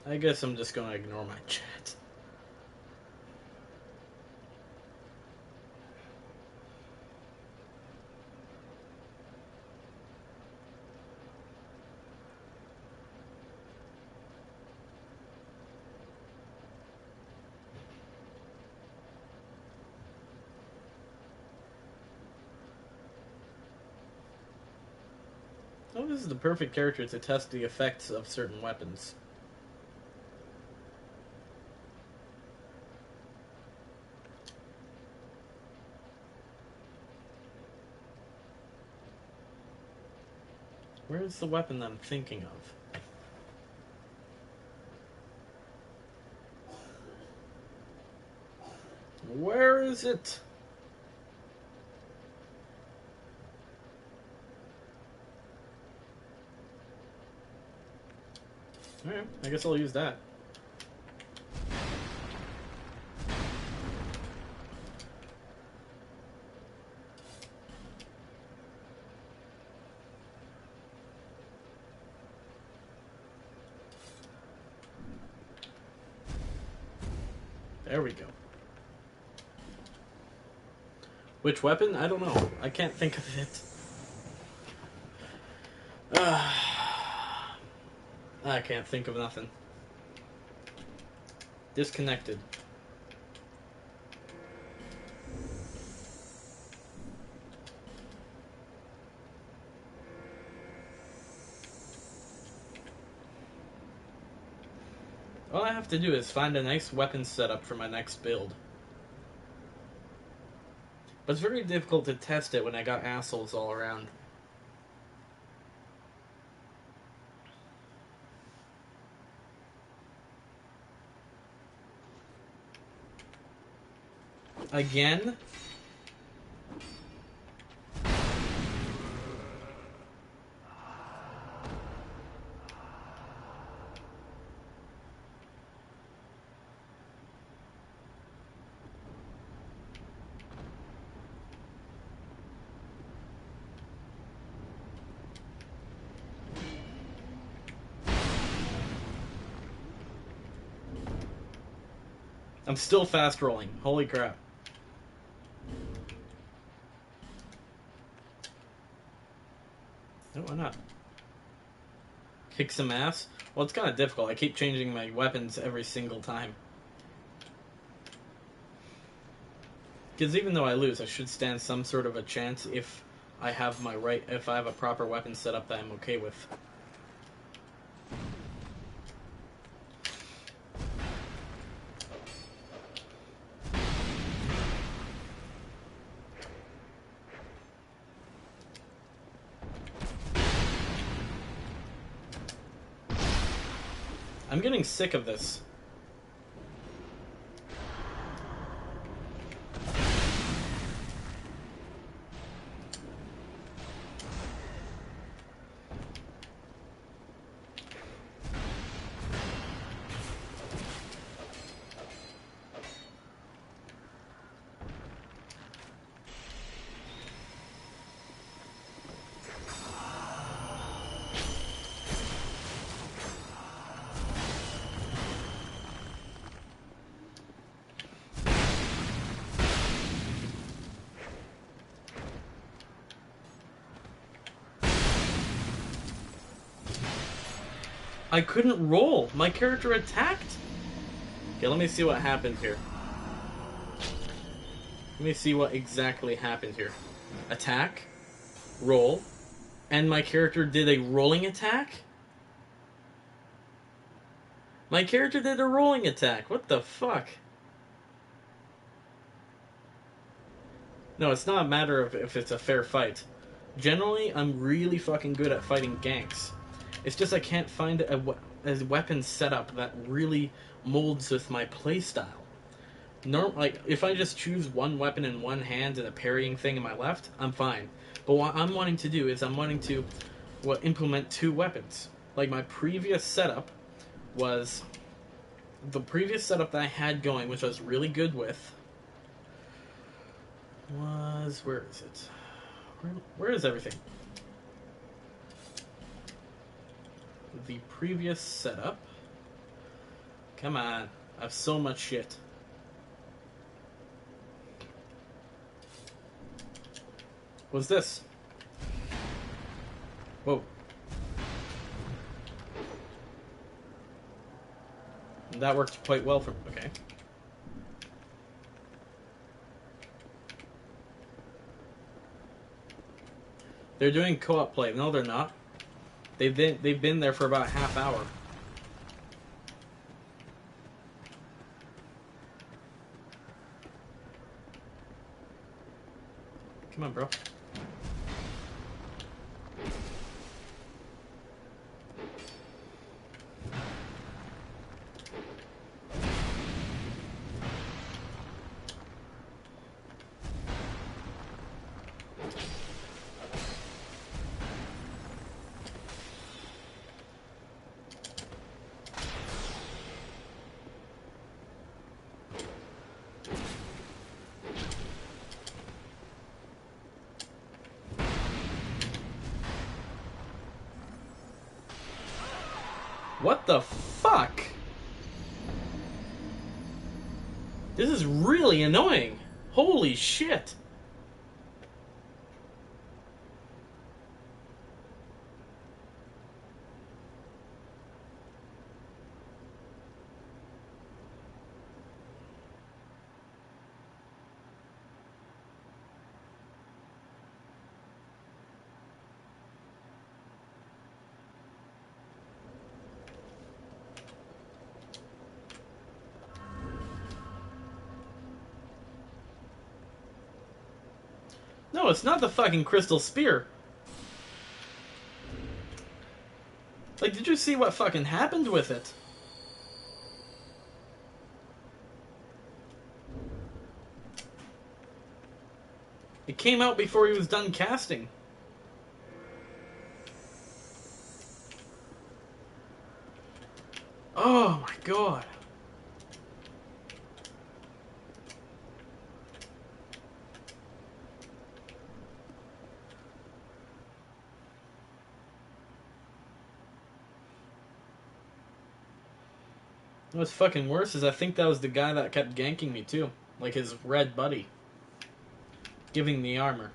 I guess I'm just gonna ignore my chat. Oh, this is the perfect character to test the effects of certain weapons. Where is the weapon that I'm thinking of? Where is it? Alright, I guess I'll use that. There we go. Which weapon? I don't know. I can't think of it. I can't think of nothing. Disconnected. All I have to do is find a nice weapon setup for my next build. But it's very difficult to test it when I got assholes all around. Again? I'm still fast rolling. Holy crap. No, why not? Kick some ass? Well, it's kind of difficult. I keep changing my weapons every single time. Because even though I lose, I should stand some sort of a chance if I have if I have a proper weapon set up that I'm okay with. I'm getting sick of this. I couldn't roll. My character attacked. Okay, let me see what happened here. Let me see what exactly happened here. Attack, roll, and my character did a rolling attack? My character did a rolling attack. What the fuck? No, it's not a matter of if it's a fair fight. Generally, I'm really fucking good at fighting ganks. It's just I can't find a weapon setup that really molds with my playstyle. Like, if I just choose one weapon in one hand and a parrying thing in my left, I'm fine. But what I'm wanting to do is I'm wanting to implement two weapons. Like, my previous setup was... The previous setup that I had going, which I was really good with, was... Where is it? Where is everything? The previous setup. Come on. I have so much shit. What's this? Whoa. That worked quite well for me. Okay. They're doing co-op play. No, they're not. They've been there for about a half hour. Come on, bro. What the fuck? This is really annoying. Holy shit. No, it's not the fucking crystal spear. Like, did you see what fucking happened with it? It came out before he was done casting. Oh my god. What's fucking worse is I think that was the guy that kept ganking me too. Like his red buddy. Giving the armor.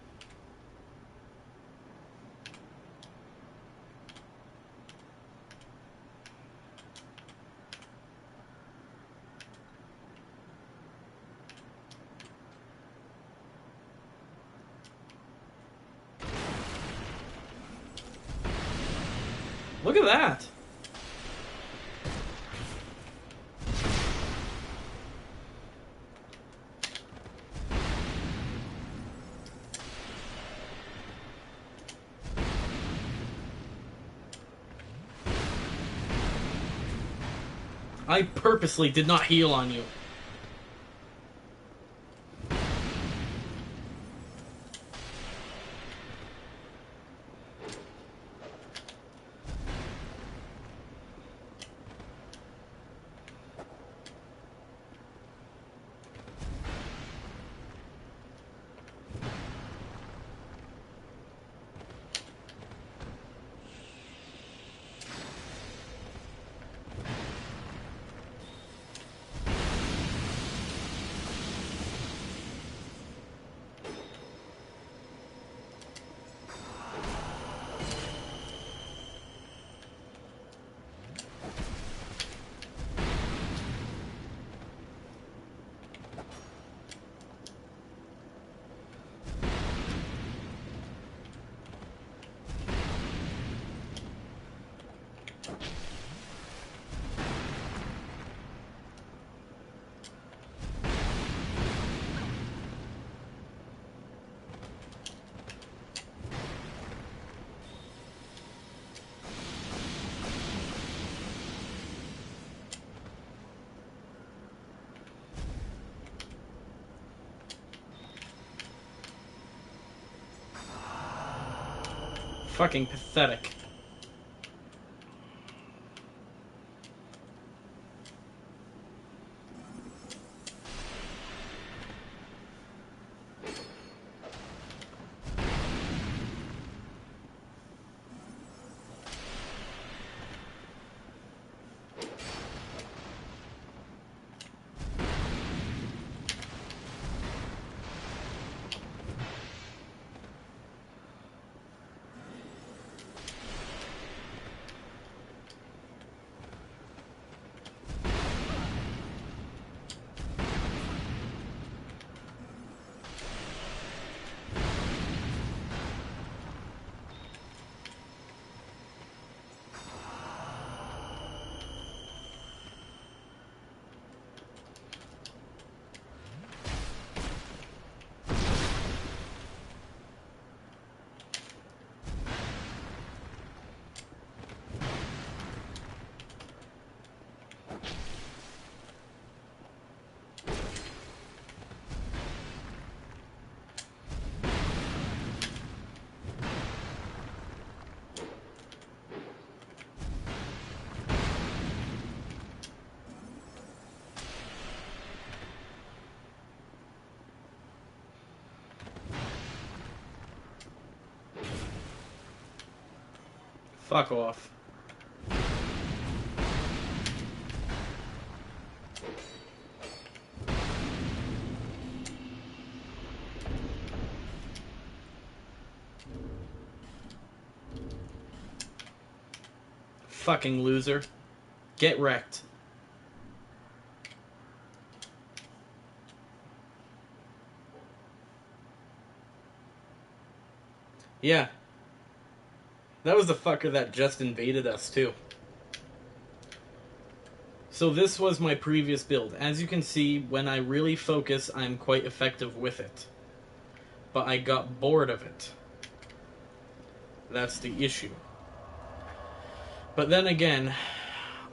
Look at that! I purposely did not heal on you. Fucking pathetic. Fuck off. fucking loser. Get wrecked. Yeah. That was the fucker that just invaded us, too. So this was my previous build. As you can see, when I really focus, I'm quite effective with it. But I got bored of it. That's the issue. But then again,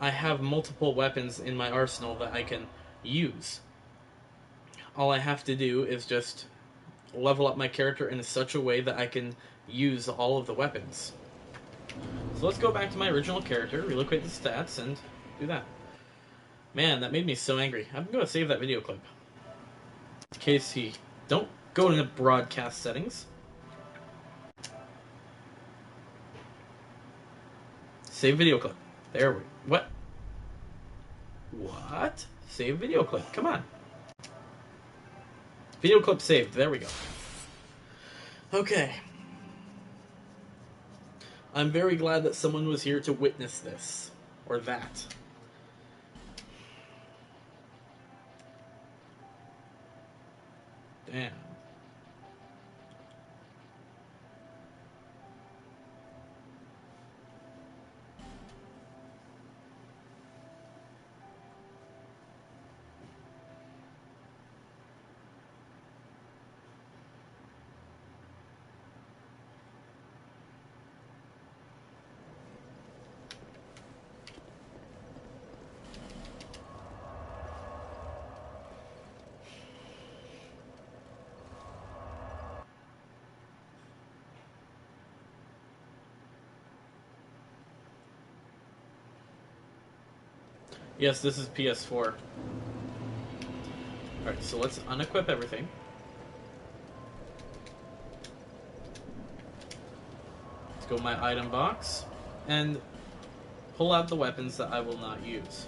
I have multiple weapons in my arsenal that I can use. All I have to do is just level up my character in such a way that I can use all of the weapons. So let's go back to my original character, relocate the stats, and do that. Man, that made me so angry. I'm going to save that video clip. In case he... Don't go into broadcast settings. Save video clip. There we... What? What? Save video clip. Come on. Video clip saved. There we go. Okay. I'm very glad that someone was here to witness this. Or that. Damn. Yes, this is PS4. Alright, so let's unequip everything. Let's go to my item box and pull out the weapons that I will not use.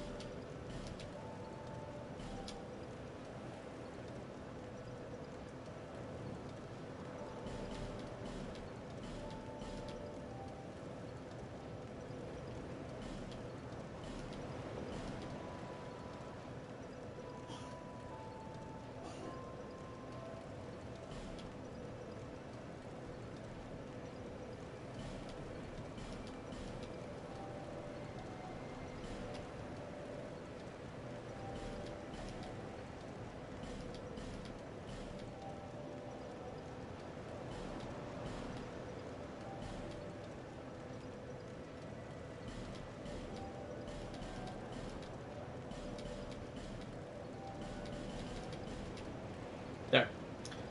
There.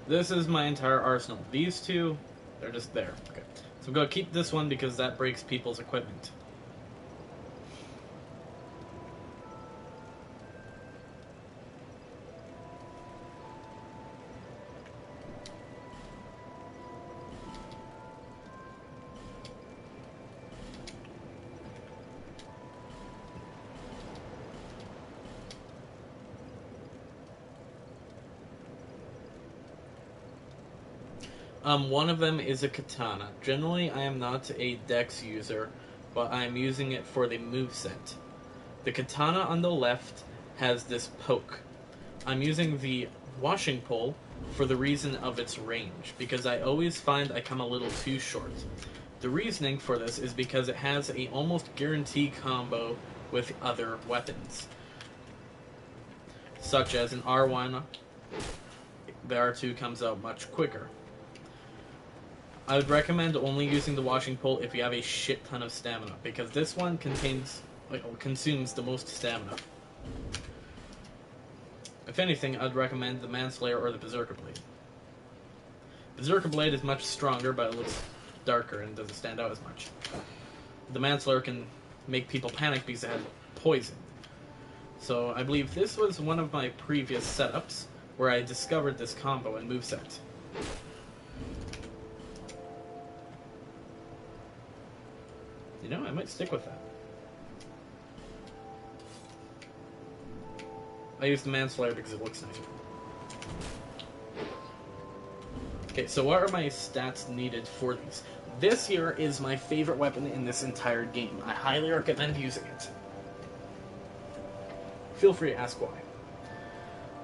This is my entire arsenal. These two, they're just there. Okay. So I'm going to keep this one because that breaks people's equipment. One of them is a katana. Generally, I am not a dex user, but I am using it for the moveset. The katana on the left has this poke. I'm using the washing pole for the reason of its range, because I always find I come a little too short. The reasoning for this is because it has a almost guaranteed combo with other weapons, such as an R1, the R2 comes out much quicker. I would recommend only using the washing pole if you have a shit ton of stamina, because this one consumes the most stamina. If anything, I'd recommend the Manslayer or the Berserker Blade. Berserker Blade is much stronger, but it looks darker and doesn't stand out as much. The Manslayer can make people panic because it has poison. So I believe this was one of my previous setups where I discovered this combo and moveset. You know, I might stick with that. I use the Manslayer because it looks nicer. Okay, so what are my stats needed for these? This here is my favorite weapon in this entire game. I highly recommend using it. Feel free to ask why.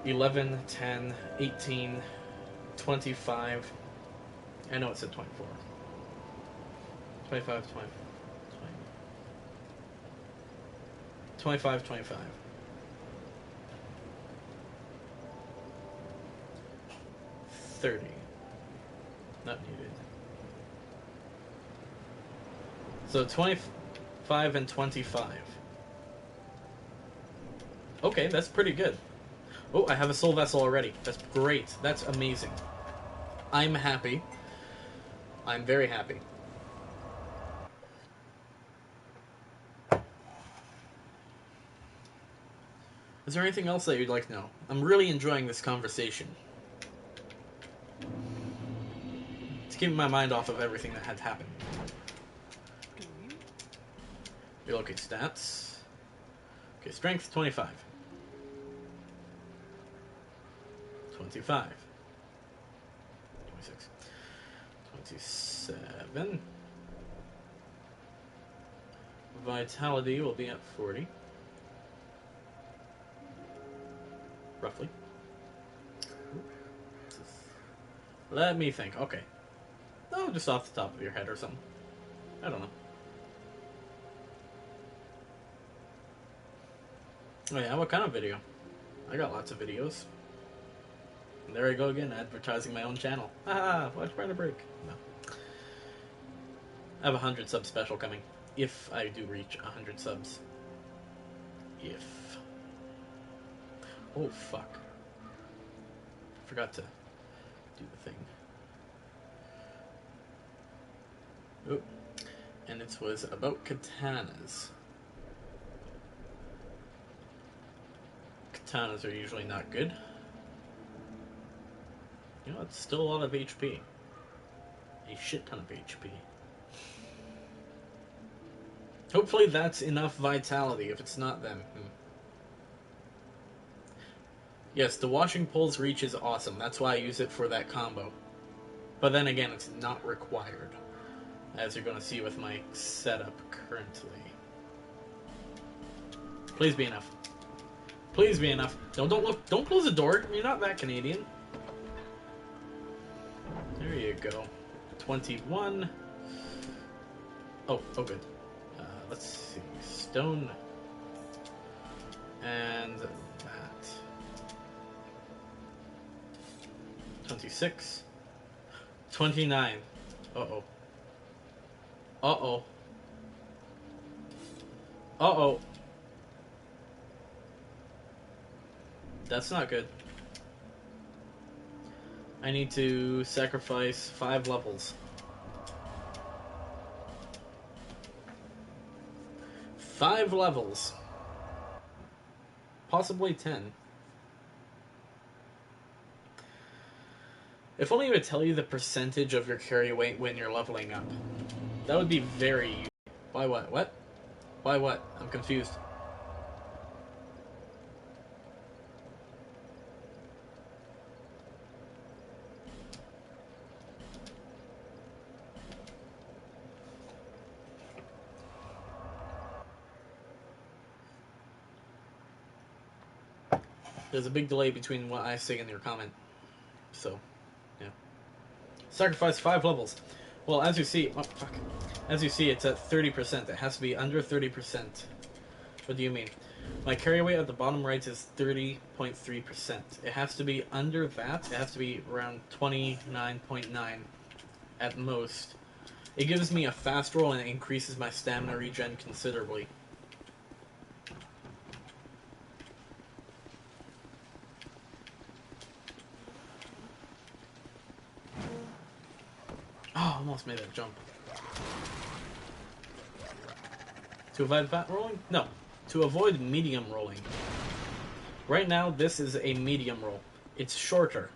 11, 10, 18, 25. I know it said 24. 25, 20, 25, 25. 30. Not needed. So 25 and 25. Okay, that's pretty good. Oh, I have a soul vessel already. That's great. That's amazing. I'm happy. I'm very happy. Is there anything else that you'd like to know? I'm really enjoying this conversation. It's keeping my mind off of everything that had happened. Relocate stats. Okay, strength 25. 25. 26. 27. Vitality will be at 40. Roughly. Let me think. Okay. Oh, just off the top of your head or something. I don't know. Oh yeah, what kind of video? I got lots of videos. And there I go again, advertising my own channel. Haha, watch Brenda Break. No. I have a 100 sub special coming. If I do reach 100 subs. If. Oh, fuck. Forgot to do the thing. Oh. And it was about katanas. Katanas are usually not good. You know, it's still a lot of HP. A shit ton of HP. Hopefully that's enough vitality. If it's not, then... Yes, the washing pole's reach is awesome. That's why I use it for that combo. But then again, it's not required. As you're going to see with my setup currently. Please be enough. Please be enough. No, don't look. Don't close the door. You're not that Canadian. There you go. 21. Oh, good. Let's see. Stone. And that. 26. 29. Uh-oh. Uh-oh. Uh-oh. That's not good. I need to sacrifice 5 levels. 5 levels. Possibly 10. If only it would tell you the percentage of your carry weight when you're leveling up. That would be very useful. Why what? What? Why what? I'm confused. There's a big delay between what I say and your comment. So, yeah. Sacrifice 5 levels. Well, as you see... Oh, fuck. As you see, it's at 30%. It has to be under 30%. What do you mean? My carry weight at the bottom right is 30.3%. It has to be under that. It has to be around 29.9 at most. It gives me a fast roll and it increases my stamina regen considerably. Oh, almost made that jump. To avoid fat rolling? No. To avoid medium rolling. Right now, this is a medium roll. It's shorter.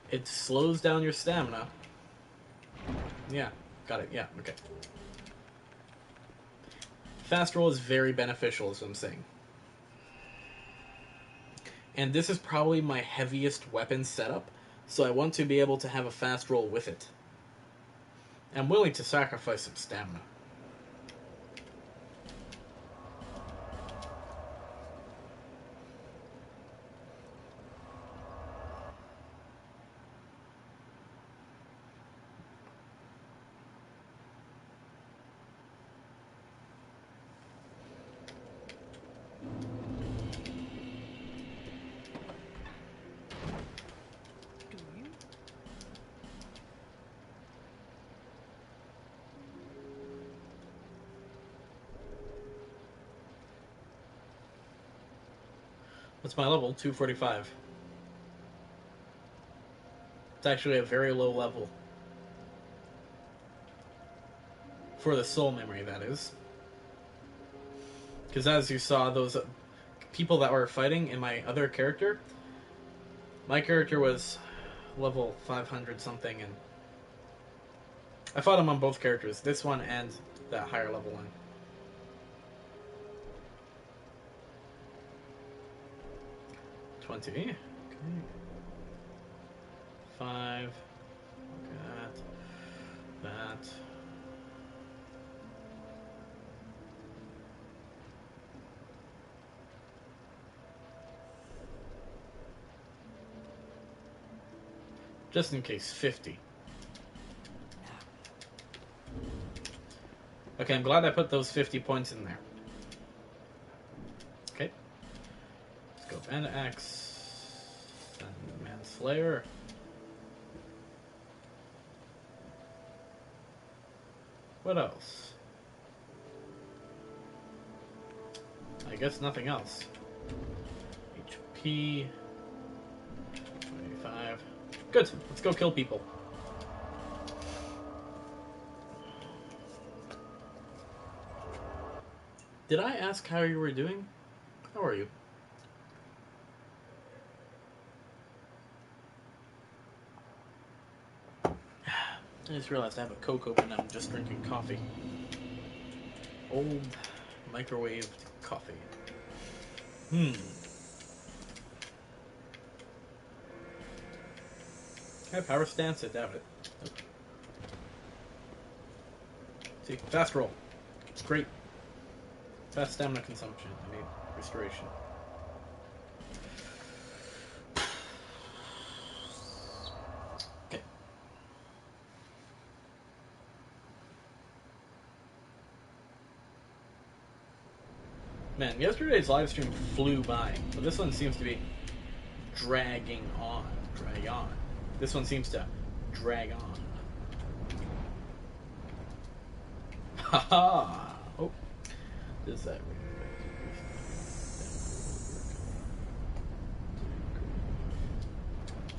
It slows down your stamina. Yeah, got it. Yeah, okay. Fast roll is very beneficial, is what I'm saying. And this is probably my heaviest weapon setup, so I want to be able to have a fast roll with it. I'm willing to sacrifice some stamina. What's my level? 245. It's actually a very low level. For the soul memory, that is. Because as you saw, those people that were fighting in my other character, my character was level 500 something, and I fought him on both characters, this one and that higher level one. Okay. 5. That. Just in case, 50. Okay, I'm glad I put those 50 points in there. Okay. Let's go Bandit Axe. Then Manslayer. What else? I guess nothing else. HP. 25. Good. Let's go kill people. Did I ask how you were doing? How are you? I just realized I have a Coke open and I'm just drinking coffee. Old microwaved coffee. Can I power stance? I doubt it. Okay. See, fast roll. It's great. Fast stamina consumption. I mean, restoration. Okay. Man, yesterday's live stream flew by, but this one seems to be dragging on. Drag on. This one seems to drag on. Haha! Oh. Does that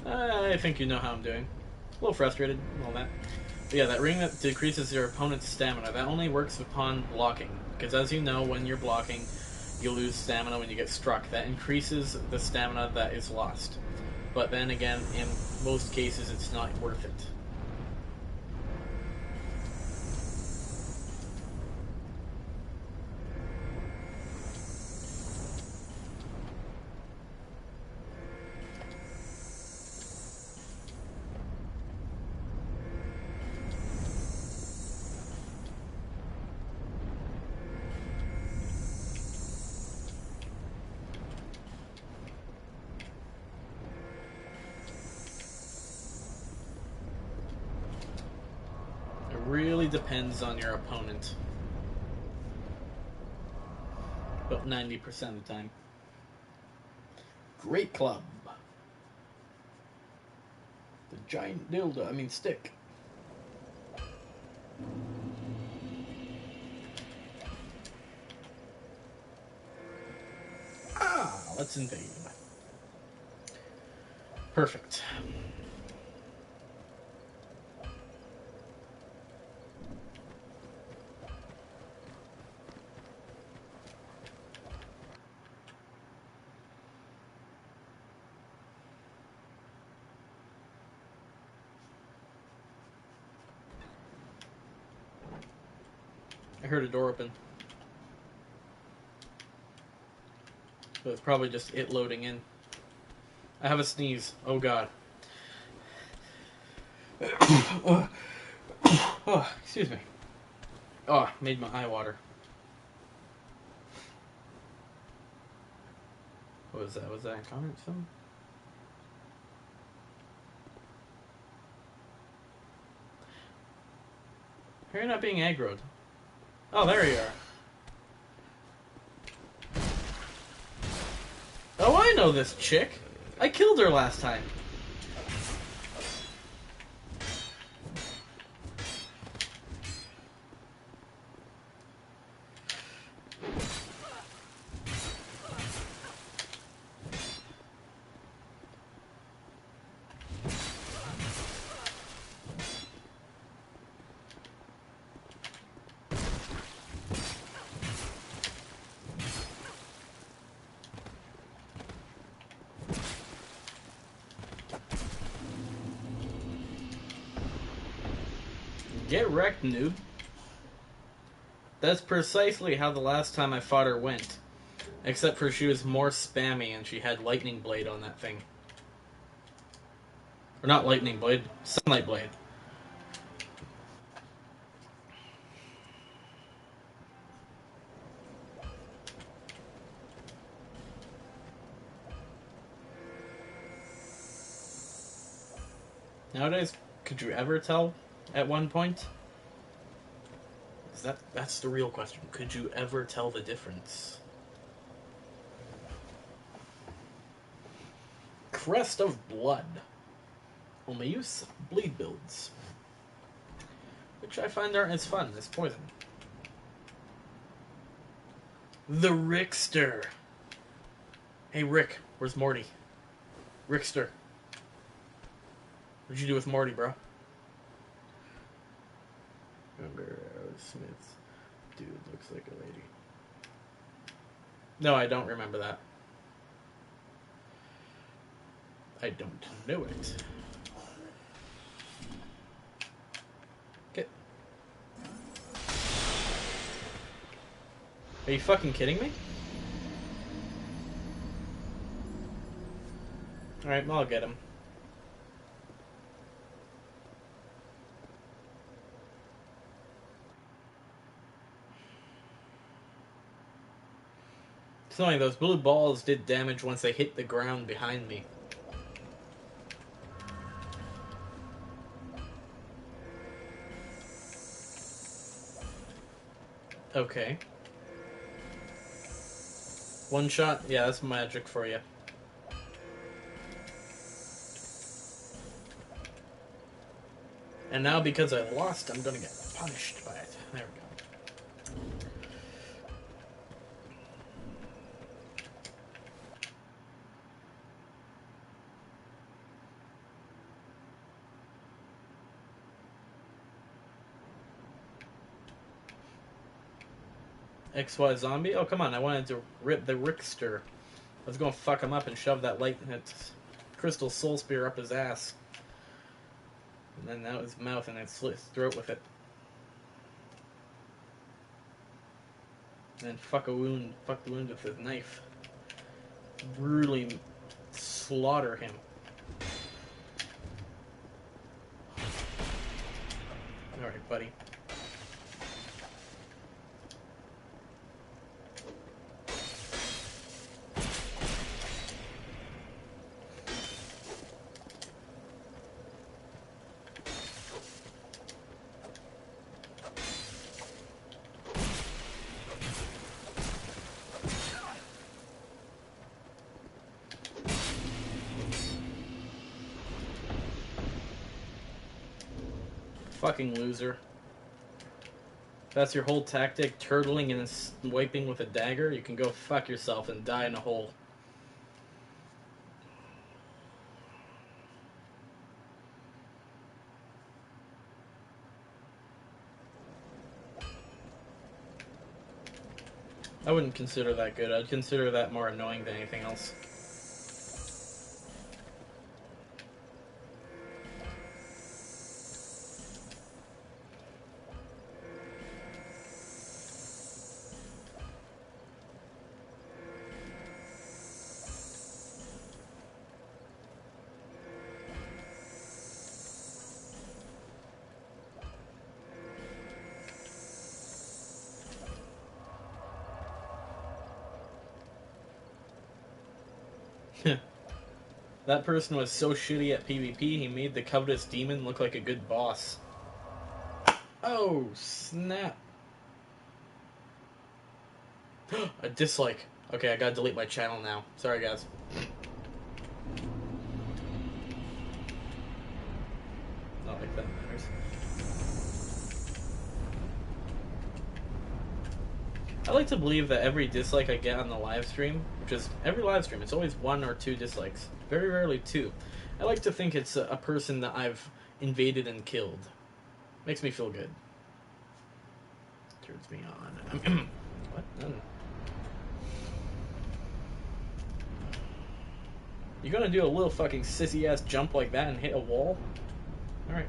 ring? I think you know how I'm doing. A little frustrated and all that. But yeah, that ring that decreases your opponent's stamina, that only works upon blocking. Because as you know, when you're blocking, you lose stamina when you get struck. That increases the stamina that is lost. But then again, in most cases, it's not worth it. Really depends on your opponent. About 90% of the time. Great club. The giant dildo, stick. Let's invade. Perfect. I heard a door open. So it's probably just it loading in. I have a sneeze. Oh god. Oh, excuse me. Oh, made my eye water. What was that? Was that a comment film? How are you not being aggroed? Oh, there you are. Oh, I know this chick. I killed her last time. Get wrecked, noob. That's precisely how the last time I fought her went. Except for she was more spammy and she had lightning blade on that thing. Or not lightning blade, sunlight blade. Nowadays, could you ever tell at one point? That's the real question. Could you ever tell the difference? Crest of Blood. Only use bleed builds. Which I find aren't as fun as poison. The Rickster. Hey Rick, where's Morty? Rickster. What'd you do with Morty, bro? Remember Smith's dude looks like a lady. No, I don't remember that. I don't know it. Okay. Are you fucking kidding me? Alright, well, I'll get him. It's annoying, those blue balls did damage once they hit the ground behind me. Okay. One shot? Yeah, that's magic for you. And now because I lost, I'm gonna get punished by it. There we go. XY zombie? Oh, come on, I wanted to rip the Rickster. I was gonna fuck him up and shove that crystal soul spear up his ass. And then out his mouth and then slit his throat with it. And then fuck the wound with his knife. Brutally slaughter him. Alright, buddy. Fucking loser. That's your whole tactic, turtling and wiping with a dagger? You can go fuck yourself and die in a hole. I wouldn't consider that good. I'd consider that more annoying than anything else. That person was so shitty at PvP, he made the covetous demon look like a good boss. Oh, snap. A dislike. Okay, I gotta delete my channel now. Sorry, guys. Not like that matters. I like to believe that every dislike I get on the live stream, which is every live stream, it's always 1 or 2 dislikes. Very rarely 2. I like to think it's a person that I've invaded and killed. Makes me feel good. Turns me on. What? None. You gonna do a little fucking sissy ass jump like that and hit a wall? Alright.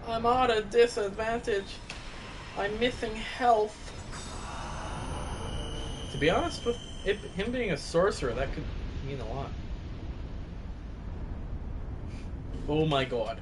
I'm at a disadvantage. I'm missing health. To be honest, with him being a sorcerer, that could mean a lot. Oh my god.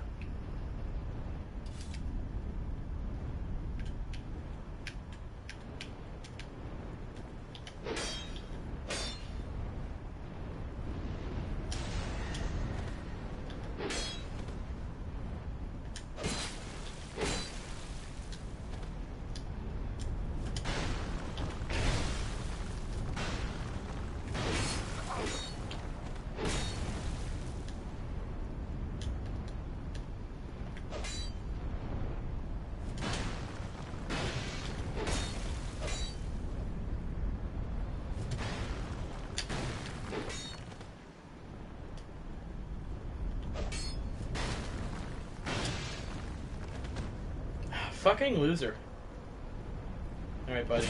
Fucking loser. Alright, buddy.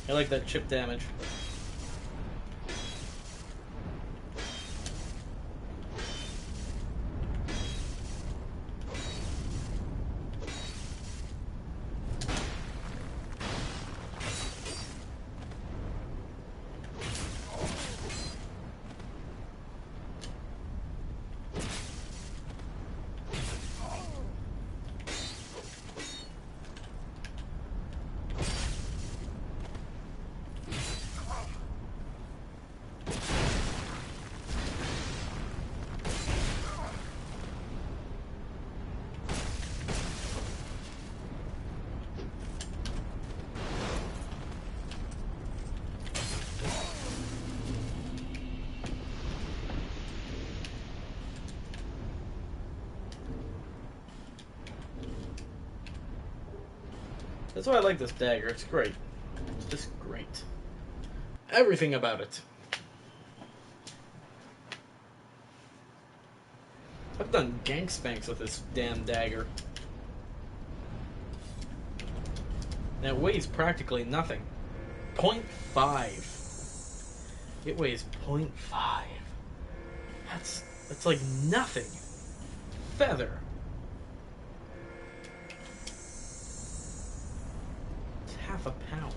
I like that chip damage. That's why I like this dagger. It's great. It's just great. Everything about it. I've done gank spanks with this damn dagger. And it weighs practically nothing. 0.5. It weighs 0.5. That's like nothing. Feather. It's half a pound.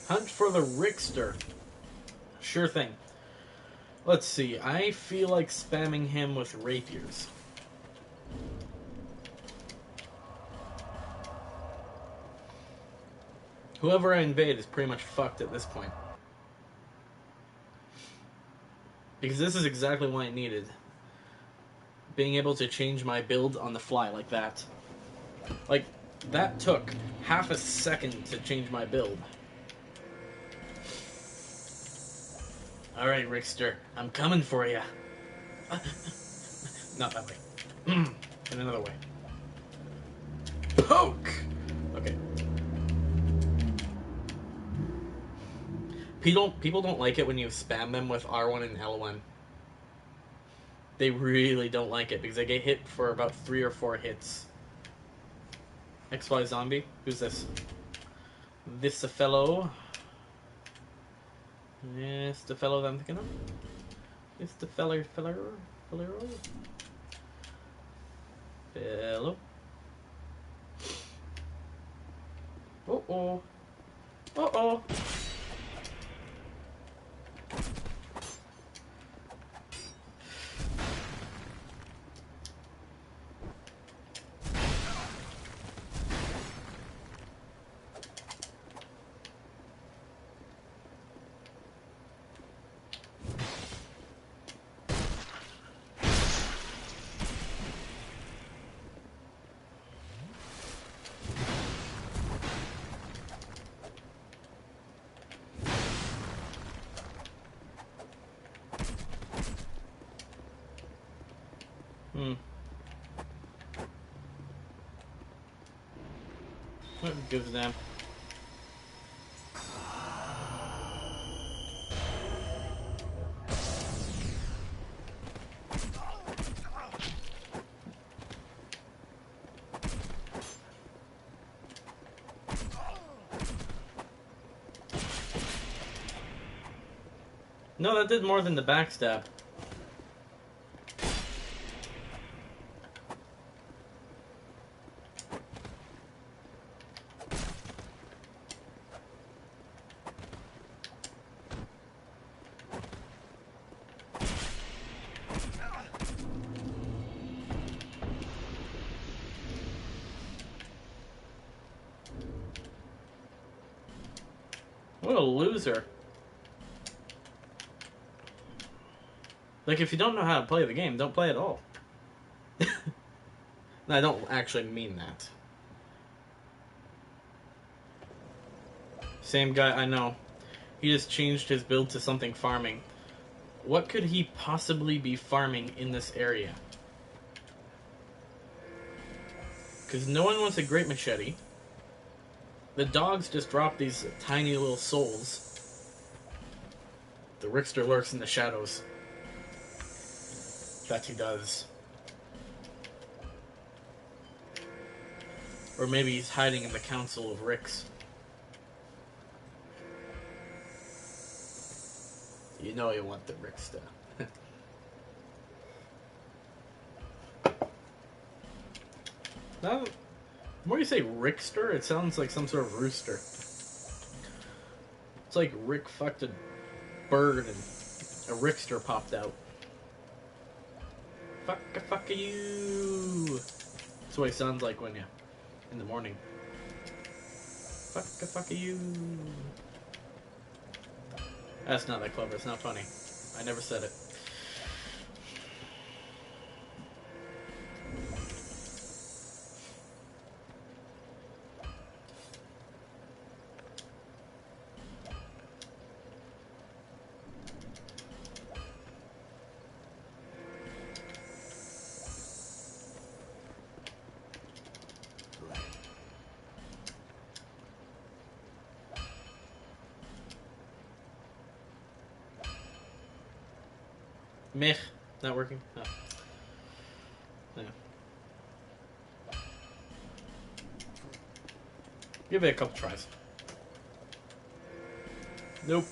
Hunt for the Rickster. Sure thing. Let's see. I feel like spamming him with rapiers. Whoever I invade is pretty much fucked at this point. Because this is exactly what I needed. Being able to change my build on the fly like that. Like, that took half a second to change my build. Alright, Rickster, I'm coming for you. Not that way. In another way. Poke! Okay. People don't like it when you spam them with R1 and L1. they really don't like it because they get hit for about 3 or 4 hits. XY zombie? Who's this? This a fellow. Yes, the fellow that I'm thinking of. It's the fellow. Uh-oh. Uh-oh. What gives a damn? No, that did more than the backstab. What a loser. Like, if you don't know how to play the game, don't play at all. I don't actually mean that. Same guy, I know. He just changed his build to something farming. What could he possibly be farming in this area? Because no one wants a great machete. The dogs just drop these tiny little souls. The Rickster lurks in the shadows. That he does. Or maybe he's hiding in the Council of Ricks. You know you want the Rickster. Now, the more you say Rickster, it sounds like some sort of rooster. It's like Rick fucked a bird and a Rickster popped out. Fuck you. That's what it sounds like when you in the morning. Fuck you. That's not that clever. It's not funny. I never said it. Meh. Not working? No. Yeah. Give it a couple tries. Nope.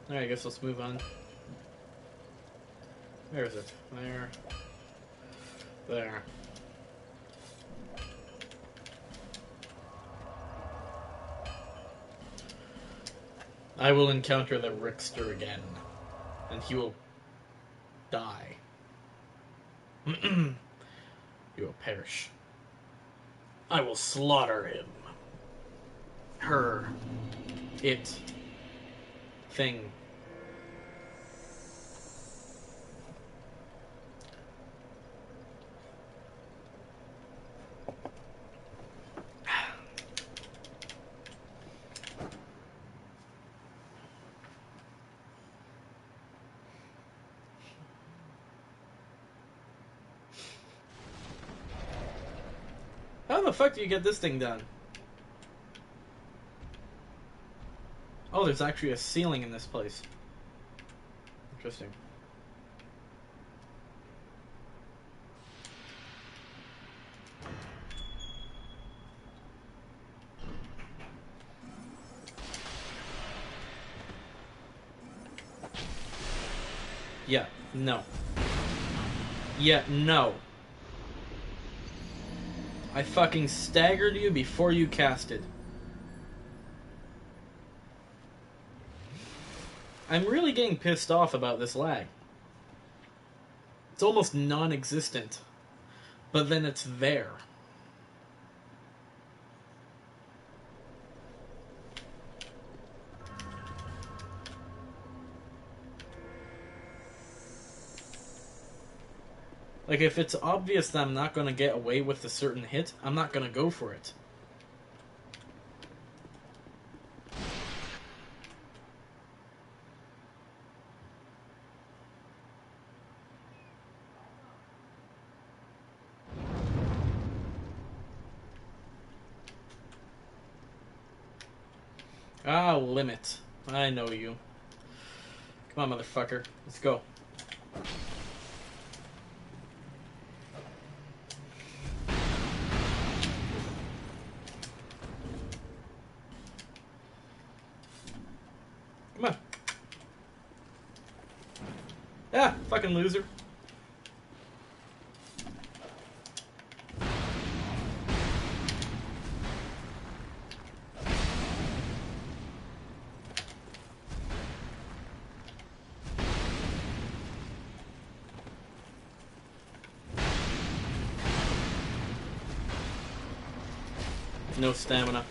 Alright, I guess let's move on. Where is it? There. There. I will encounter the Rickster again, and he will die. You will perish. I will slaughter him. Her. It. Thing. How the fuck do you get this thing done? Oh, there's actually a ceiling in this place. Interesting. Yeah, no. Yeah, no. I fucking staggered you before you casted. I'm really getting pissed off about this lag. It's almost non-existent. But then it's there. Like, if it's obvious that I'm not going to get away with a certain hit, I'm not going to go for it. Ah, limit. I know you. Come on, motherfucker. Let's go. Come on. Ah, fucking loser. No stamina.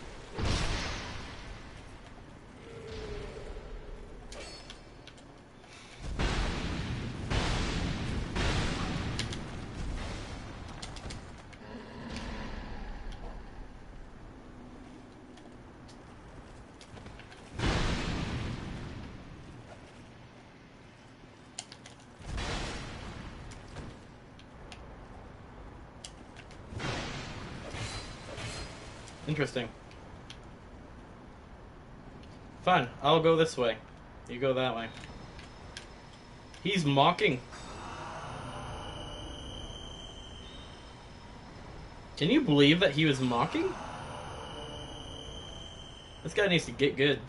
Interesting. Fine, I'll go this way. You go that way. He's mocking. Can you believe that he was mocking? This guy needs to get good.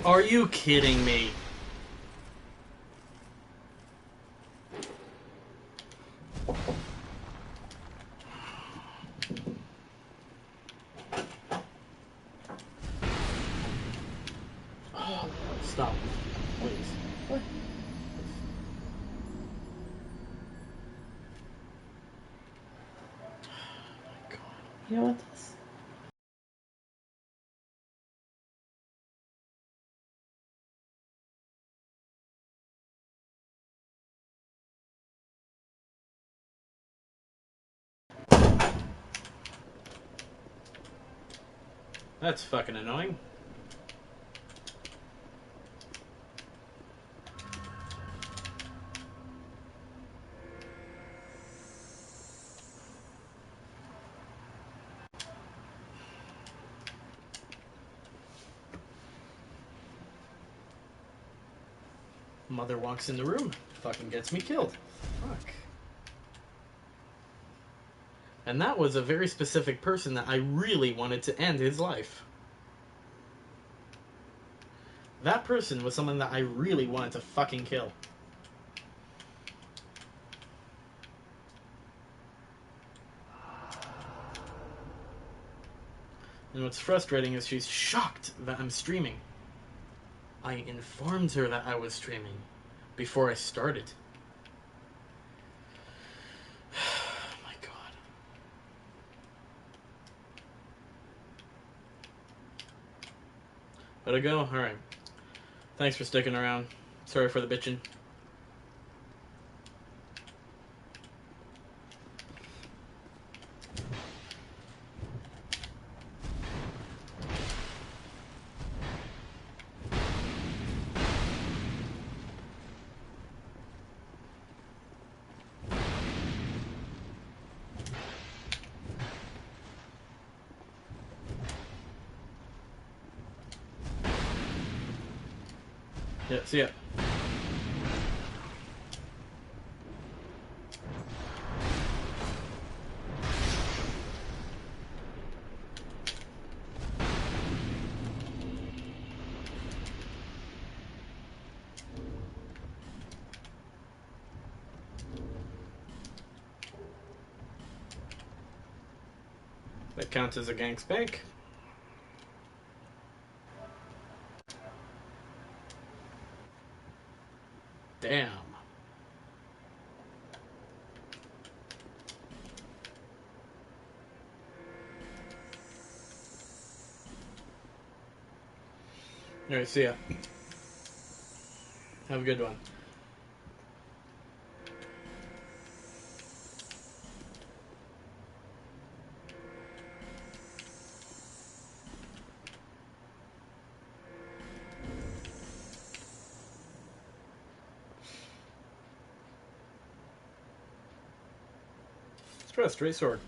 Are you kidding me? Oh, stop. Please. What? Oh my god. You know what this? That's fucking annoying. Mother walks in the room, fucking gets me killed. Fuck. And that was a very specific person that I really wanted to end his life. That person was someone that I really wanted to fucking kill. And what's frustrating is she's shocked that I'm streaming. I informed her that I was streaming before I started. Oh my god. Let it go? Alright. Thanks for sticking around. Sorry for the bitching. Yeah, see ya. That counts as a gang spank. Damn. Alright, see ya. Have a good one. Let's try a straight sword.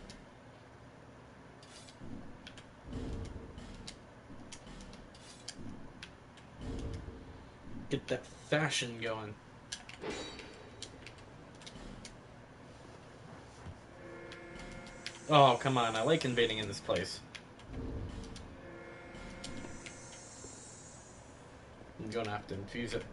Get that fashion going. Oh, come on. I like invading in this place. I'm gonna have to infuse it.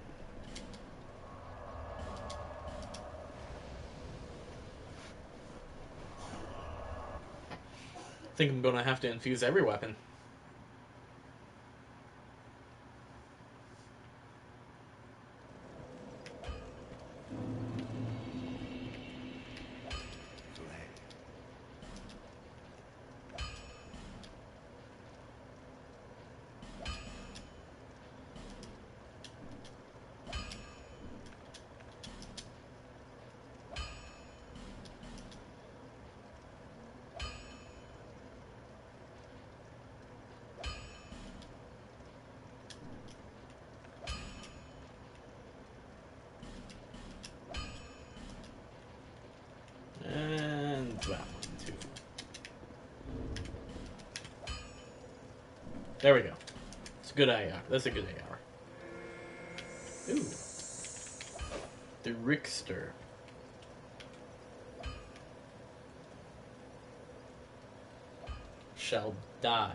I think I'm gonna have to infuse every weapon. And that one, too. There we go. It's a good AR. That's a good AR. Ooh. The Rickster. Shall die.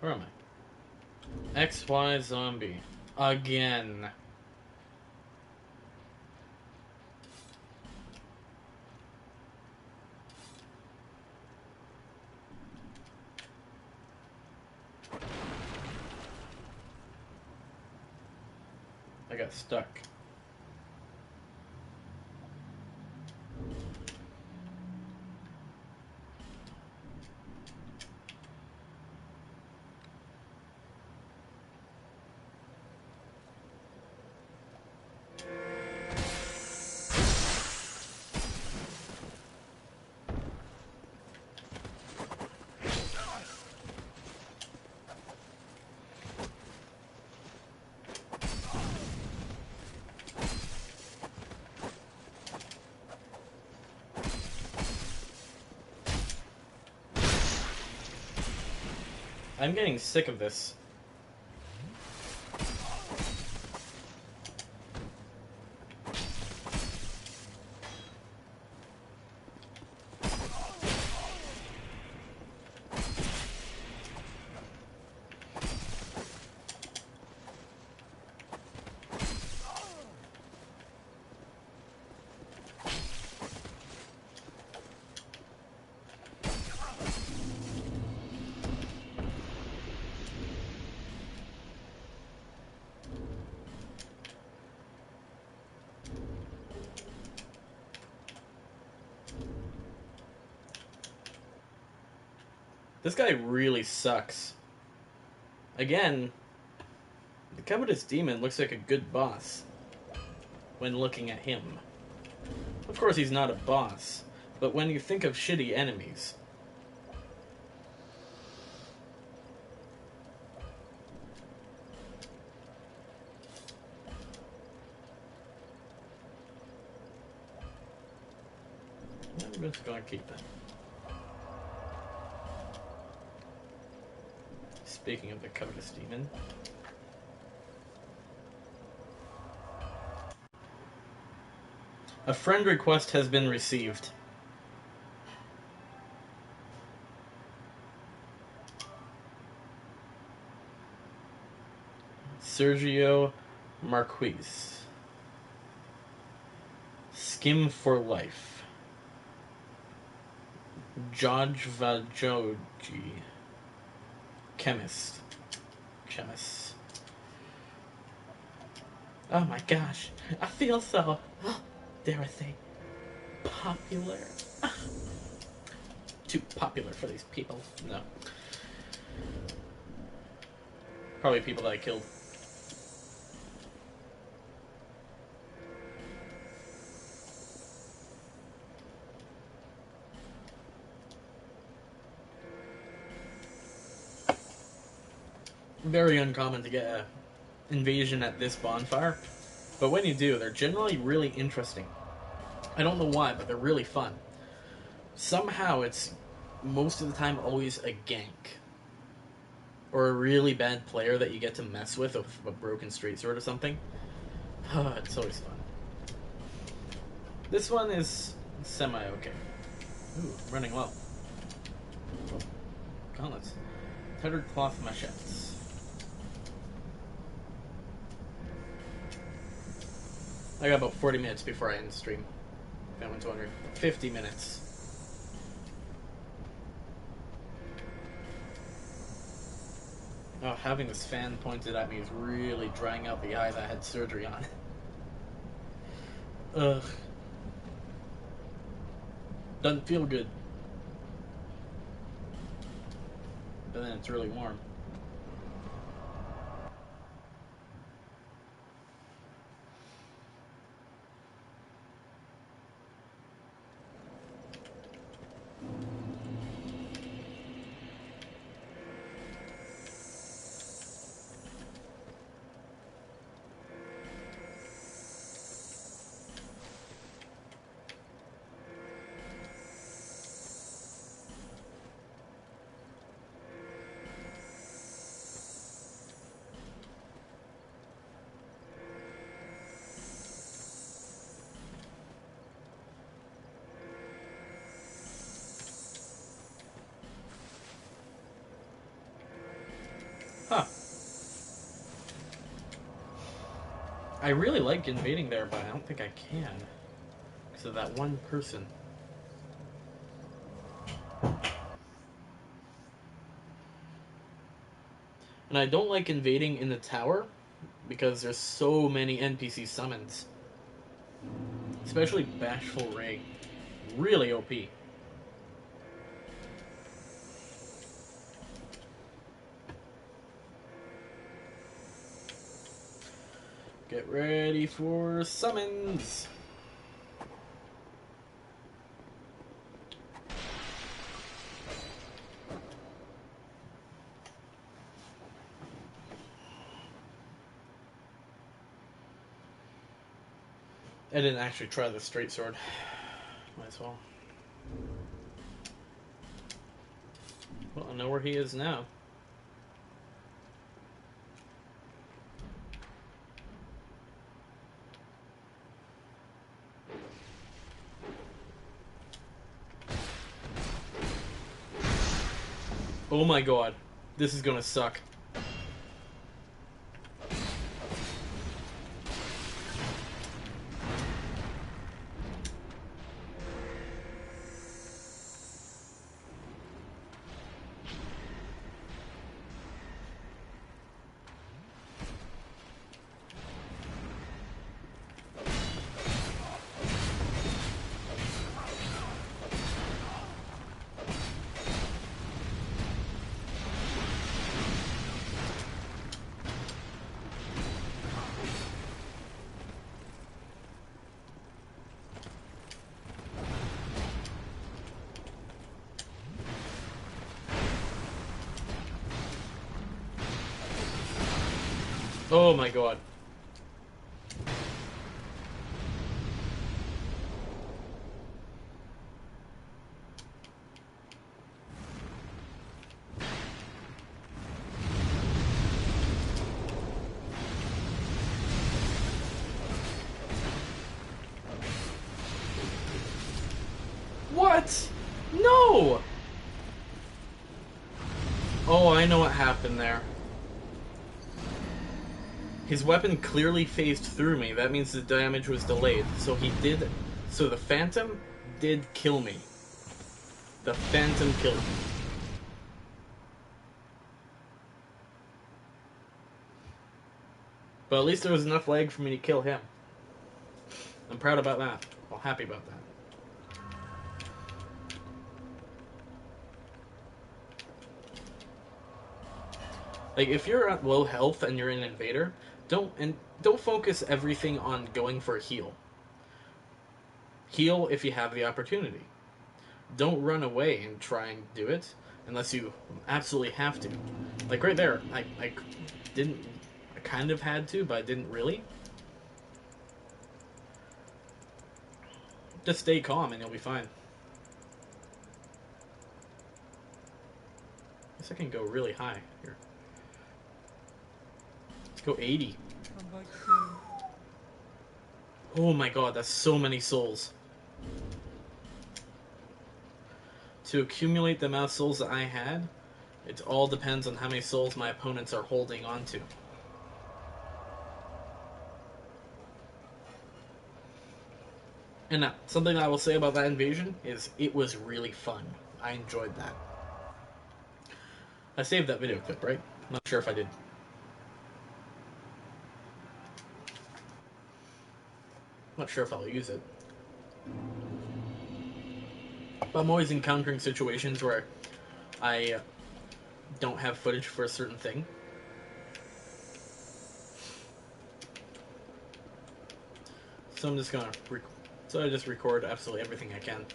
Where am I? XY zombie. Again. I got stuck. I'm getting sick of this. This guy really sucks. Again, the Covetous Demon looks like a good boss when looking at him. Of course, he's not a boss, but when you think of shitty enemies... I'm just gonna keep that. Speaking of the Covetous Demon... A friend request has been received. Sergio Marquez. Skim for Life. Jaj Vajoji. Chemist. Oh my gosh. I feel so... dare I say... popular. Too popular for these people. No. Probably people that I killed. Very uncommon to get an invasion at this bonfire, but when you do, they're generally really interesting. I don't know why, but they're really fun. Somehow it's most of the time always a gank or a really bad player that you get to mess with a broken straight sword or something. It's always fun. This one is semi-okay. Ooh, running well. Oh, gauntlets. Tattered cloth machetes. I got about 40 minutes before I end the stream. If anyone's wondering. 50 minutes. Oh, having this fan pointed at me is really drying out the eye that I had surgery on. Ugh. Doesn't feel good. But then it's really warm. Huh. I really like invading there, but I don't think I can. Because of that one person. And I don't like invading in the tower, because there's so many NPC summons. Especially Bashful Ray. Really OP. Get ready for summons! I didn't actually try the straight sword. Might as well. Well, I know where he is now. Oh my god. This is gonna suck. Oh my god. What? No! Oh, I know what happened there. His weapon clearly phased through me. That means the damage was delayed. So the Phantom did kill me. The Phantom killed me. But at least there was enough lag for me to kill him. I'm proud about that. Well, happy about that. Like, if you're at low health and you're an Invader, don't focus everything on going for a heal. Heal if you have the opportunity. Don't run away and try and do it unless you absolutely have to. Like right there, I kind of had to, but I didn't really. Just stay calm and you'll be fine. I guess I can go really high here. Let's go 80. Oh my god, that's so many souls. To accumulate the amount of souls that I had, it all depends on how many souls my opponents are holding onto. And something I will say about that invasion is it was really fun. I enjoyed that. I saved that video clip, right? I'm not sure if I did. I'm not sure if I'll use it. But I'm always encountering situations where I don't have footage for a certain thing. So I'm just gonna I just record absolutely everything I can.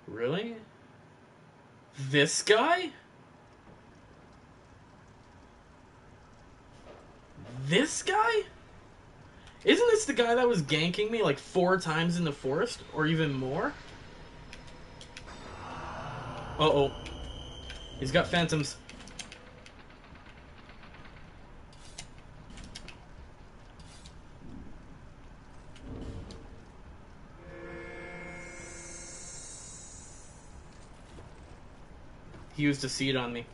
Really? This guy? This guy? Isn't this the guy that was ganking me like 4 times in the forest? Or even more? Uh-oh. He's got phantoms. He used a seed on me.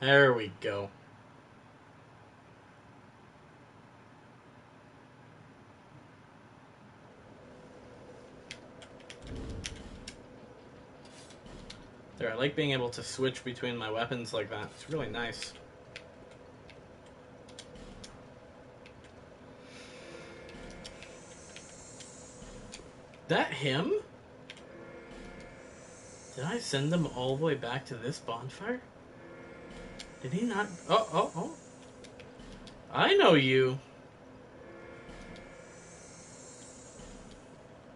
There we go. There, I like being able to switch between my weapons like that. It's really nice. That him? Did I send him all the way back to this bonfire? Did he not? Oh, oh, oh. I know you.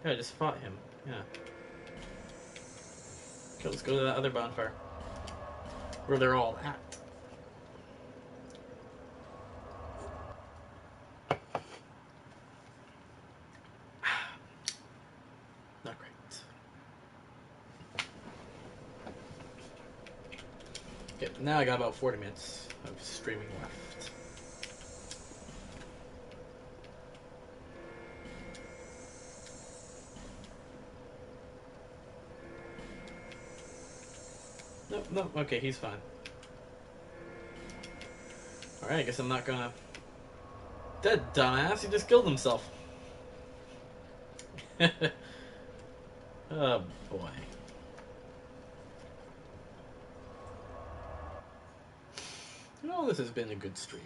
Yeah, I just fought him. Yeah. Okay, let's go to that other bonfire. Where they're all at. Not great. Okay, now I got about 40 minutes of streaming left. No, no, okay, he's fine. Alright, I guess I'm not gonna... That dumbass, he just killed himself. Oh, boy. Well, this has been a good stream.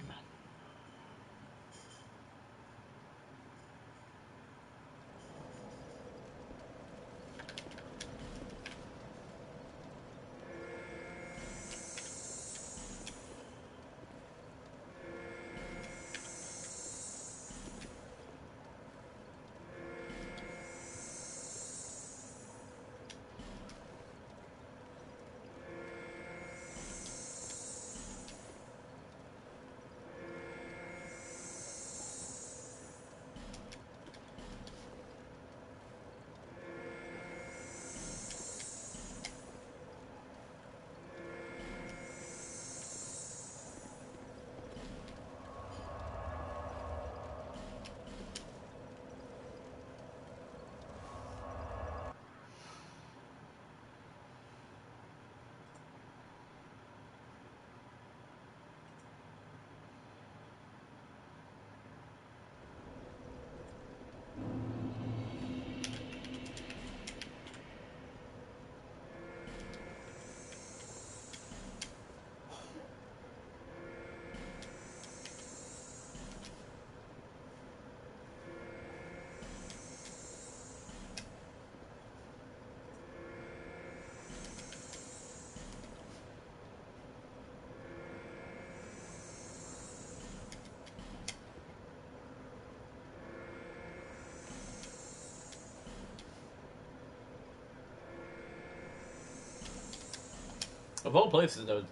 Of all places, I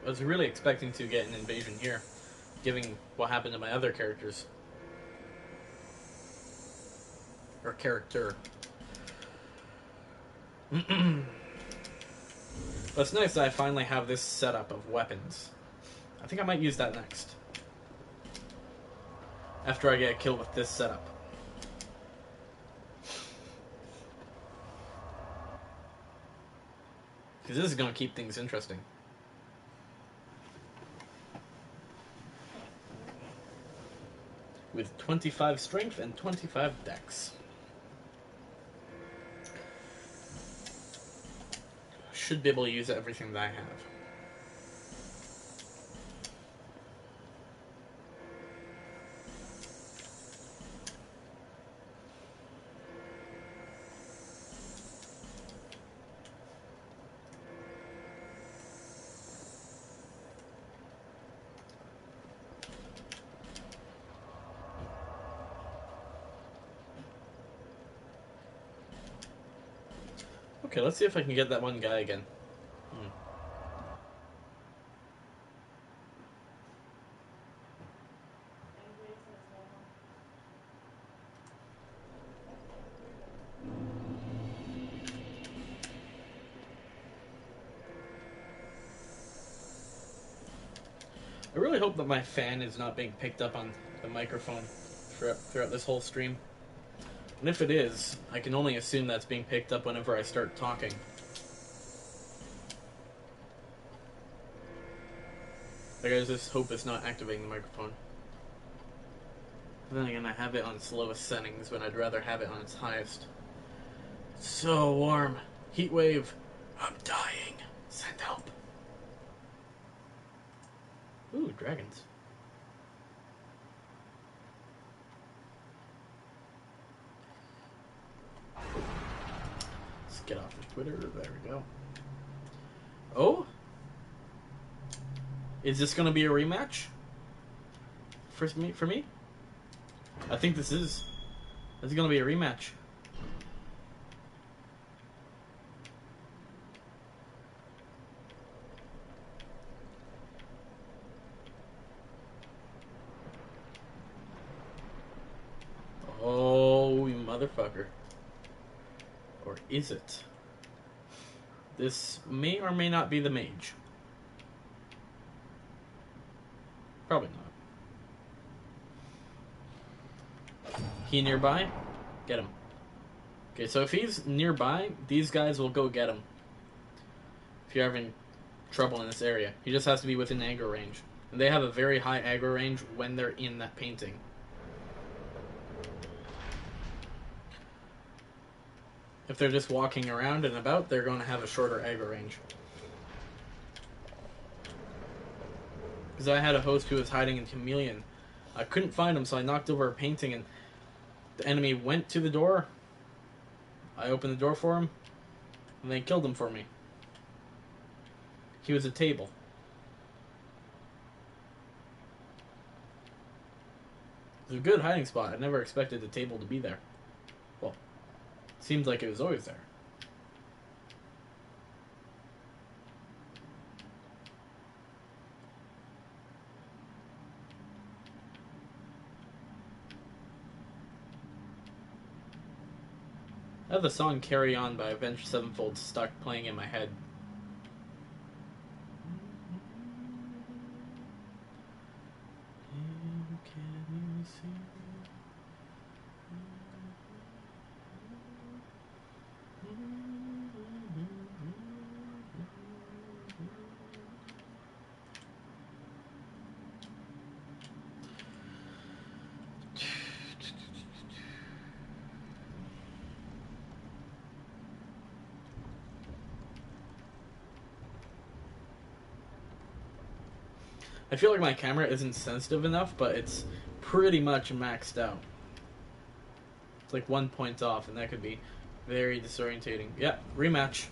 was really expecting to get an invasion here, given what happened to my other characters. Or character. But it's nice that I finally have this setup of weapons. I think I might use that next. After I get a kill with this setup. Because this is going to keep things interesting. With 25 strength and 25 dex. Should be able to use everything that I have. Okay, let's see if I can get that one guy again. I really hope that my fan is not being picked up on the microphone throughout this whole stream. And if it is, I can only assume that's being picked up whenever I start talking. Like, I just hope it's not activating the microphone. But then again, I have it on its lowest settings when I'd rather have it on its highest. It's so warm. Heat wave. I'm dying. Send help. Ooh, dragons. Twitter. There we go. Oh? Is this going to be a rematch? For me? I think this is. This is going to be a rematch. Oh, you motherfucker. Or is it? This may or may not be the mage. Probably not. He nearby? Get him. Okay, so if he's nearby, these guys will go get him. If you're having trouble in this area. He just has to be within aggro range. And they have a very high aggro range when they're in that painting. If they're just walking around and about, they're going to have a shorter aggro range. Because I had a host who was hiding in Chameleon. I couldn't find him, so I knocked over a painting, and the enemy went to the door. I opened the door for him, and they killed him for me. He was a table. It was a good hiding spot. I never expected the table to be there. Well, it seems like it was always there. I have the song Carry On by Avenged Sevenfold stuck playing in my head. I feel like my camera isn't sensitive enough, but it's pretty much maxed out. It's like 1 point off, and that could be very disorientating. Yeah, rematch.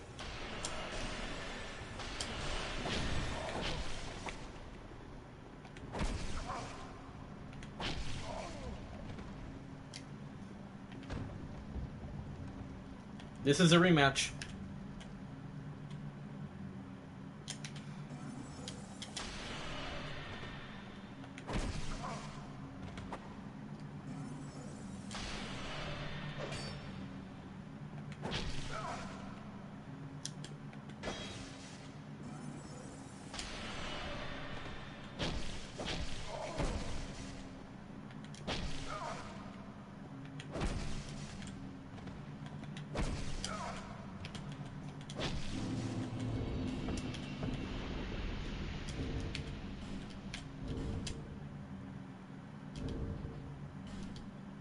This is a rematch.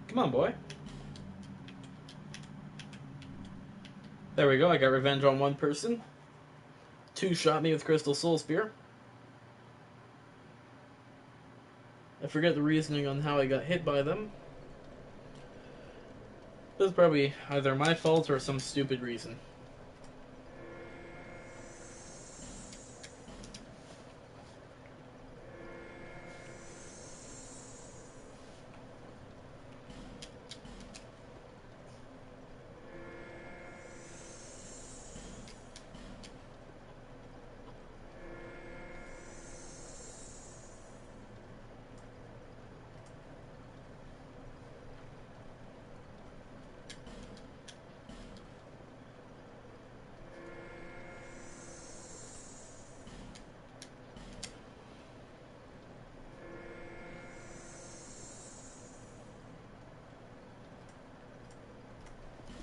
Come on, boy. There we go. I got revenge on one person. 2 shot me with Crystal Soul Spear. I forget the reasoning on how I got hit by them. It was probably either my fault or some stupid reason.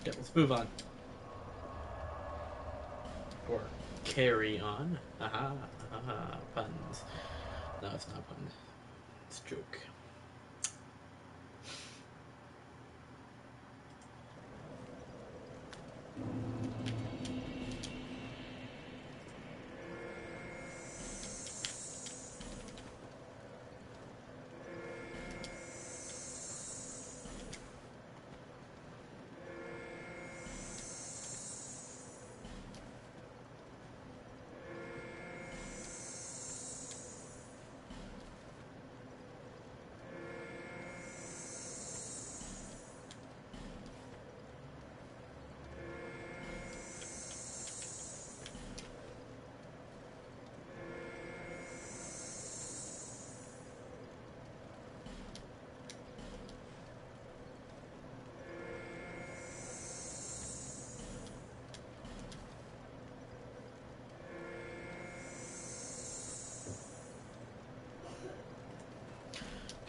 Yeah, let's move on. Or carry on. Aha, aha, puns. No, it's not a pun. It's a joke.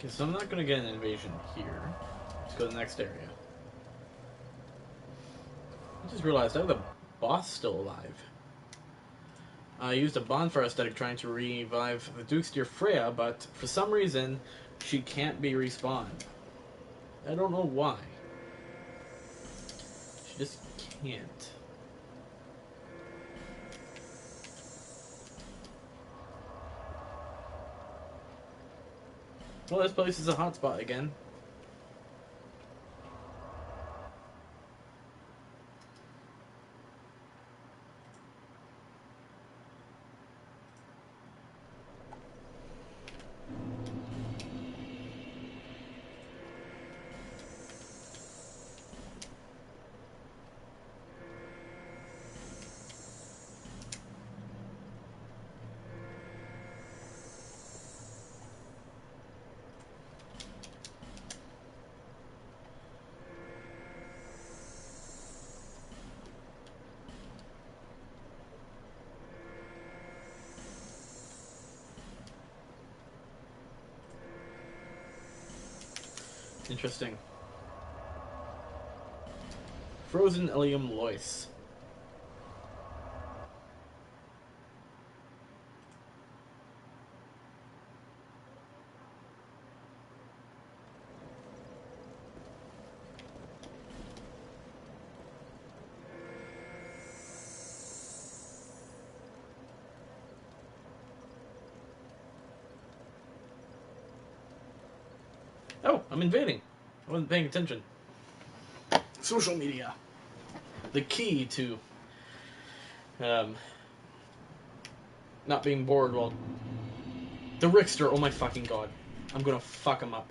Okay, so I'm not gonna get an invasion here. Let's go to the next area. I just realized I have the boss still alive. I used a bonfire aesthetic trying to revive the Duke's dear Freya, but for some reason, she can't be respawned. I don't know why. She just can't. Well, this place is a hotspot again. Interesting. Frozen Ilium Lois. Oh, I'm invading. I wasn't paying attention. Social media. The key to not being bored while... The Rickster, oh my fucking god. I'm gonna fuck him up.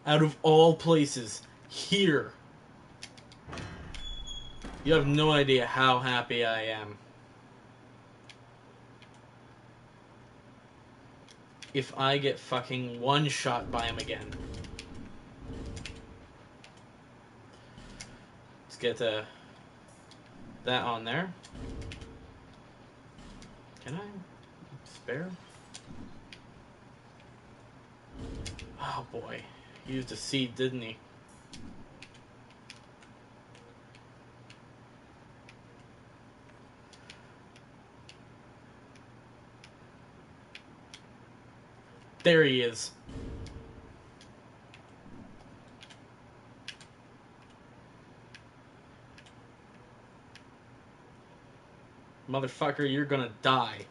Out of all places, here. You have no idea how happy I am. If I get fucking one shot by him again. Let's get that on there. Can I spare? Oh boy. He used a seed, didn't he? There he is. Motherfucker, you're gonna die.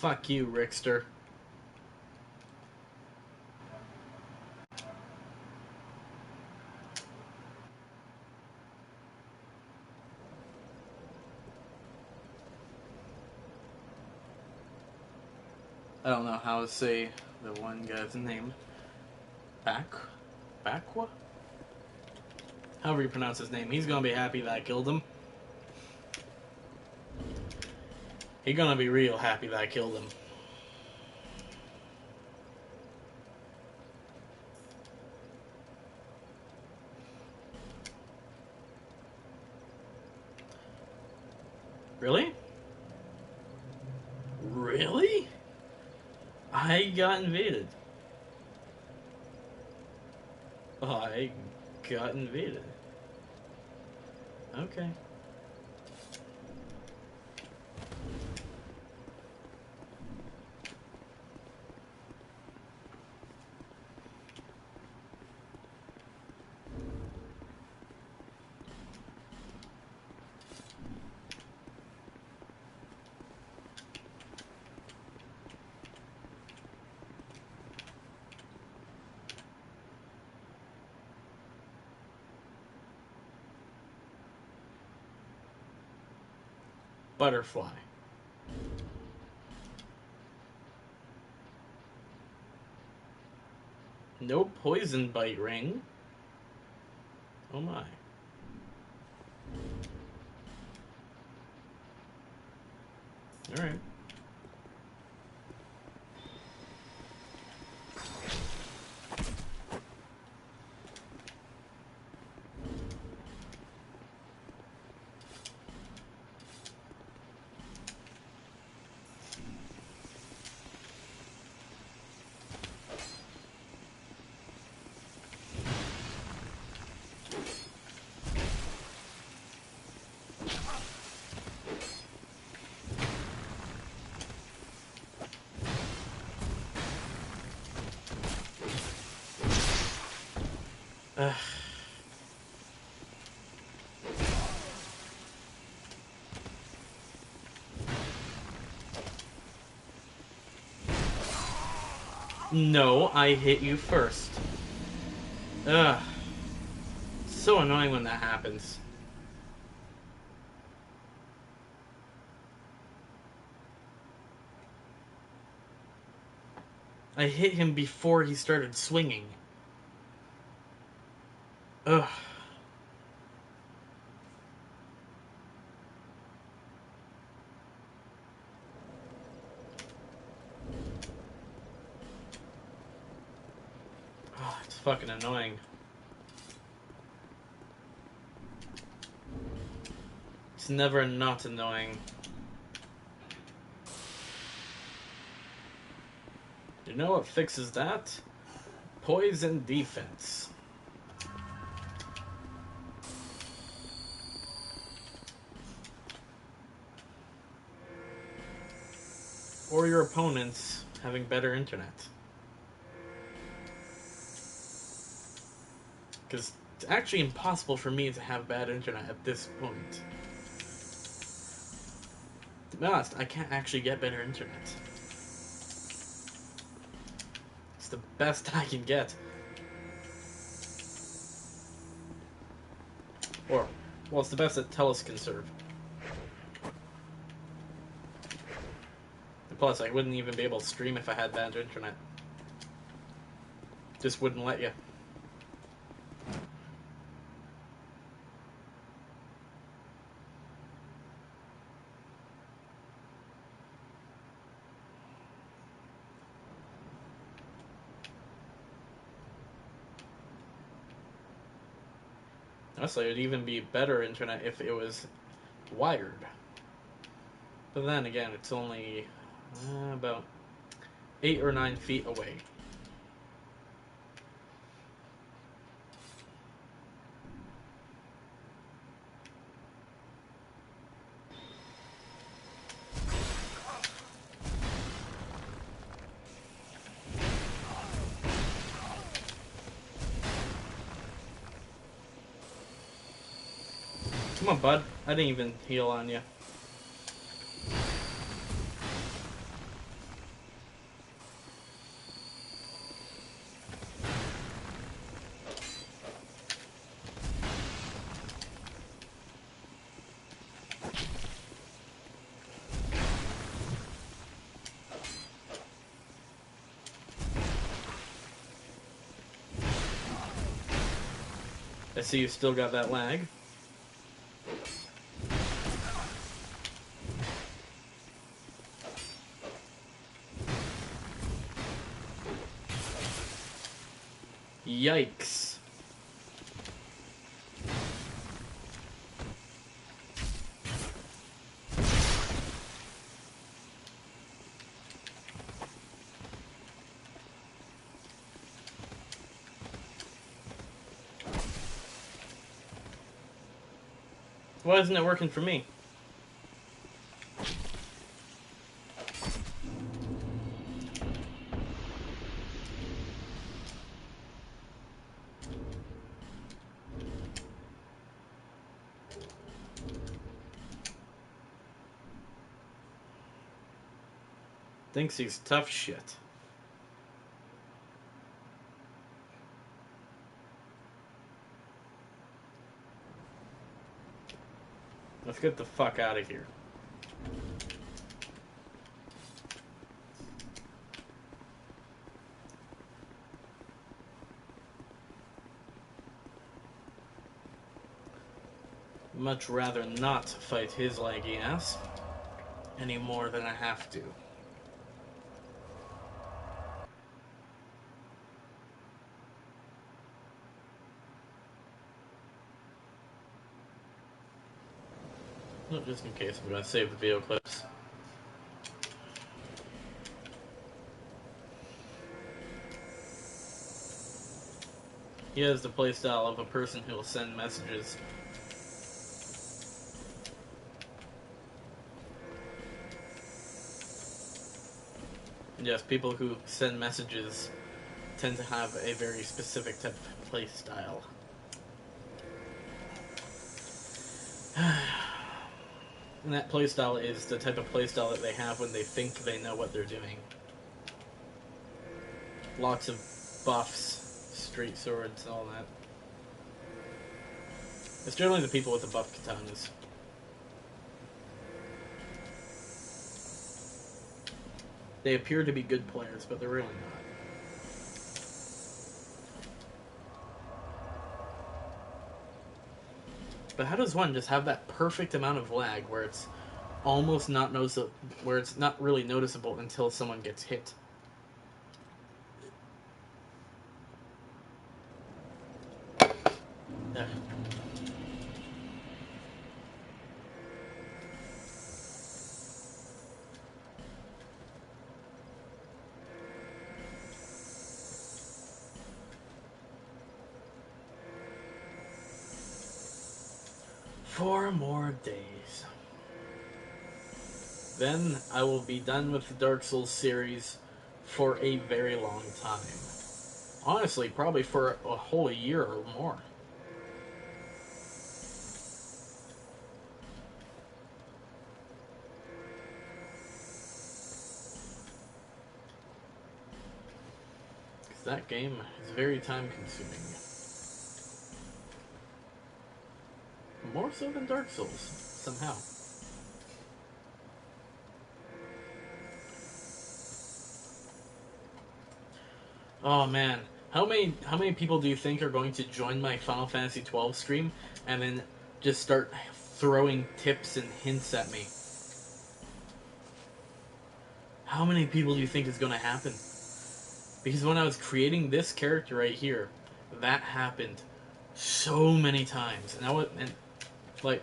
Fuck you, Rickster. I don't know how to say the one guy's name. Bakwa? However you pronounce his name. He's gonna be happy that I killed him. He gonna be real happy that I killed him. Really? Really? I got invaded. I got invaded. Okay. Butterfly. No poison bite ring. Oh my. Alright. Ugh. No, I hit you first. Ugh. So annoying when that happens. I hit him before he started swinging. Ugh. Oh, it's fucking annoying. It's never not annoying. You know what fixes that? Poison defense. Or your opponents having better internet. Because it's actually impossible for me to have bad internet at this point. To be honest, I can't actually get better internet. It's the best I can get. Or, well, it's the best that Telus can serve. And plus, I wouldn't even be able to stream if I had bad internet. Just wouldn't let you. Honestly, it would even be better internet if it was wired. But then again, it's only about 8 or 9 feet away. Come on, bud. I didn't even heal on you. I see you still got that lag. Yikes. Why isn't it working for me? Thinks he's tough shit. Let's get the fuck out of here. Much rather not fight his laggy ass any more than I have to. No, just in case, I'm going to save the video clips. He has the playstyle of a person who will send messages. Yes, people who send messages tend to have a very specific type of playstyle. And that playstyle is the type of playstyle that they have when they think they know what they're doing. Lots of buffs, straight swords, and all that. It's generally the people with the buff katanas. They appear to be good players, but they're really not. But how does one just have that perfect amount of lag where it's almost not noticeable, where it's not really noticeable until someone gets hit? Ugh. Four more days. Then I will be done with the Dark Souls series for a very long time. Honestly, probably for a whole year or more. Because that game is very time consuming. More so than Dark Souls, somehow. Oh man, how many people do you think are going to join my Final Fantasy 12 stream and then just start throwing tips and hints at me? How many people do you think is going to happen? Because when I was creating this character right here, that happened so many times, and like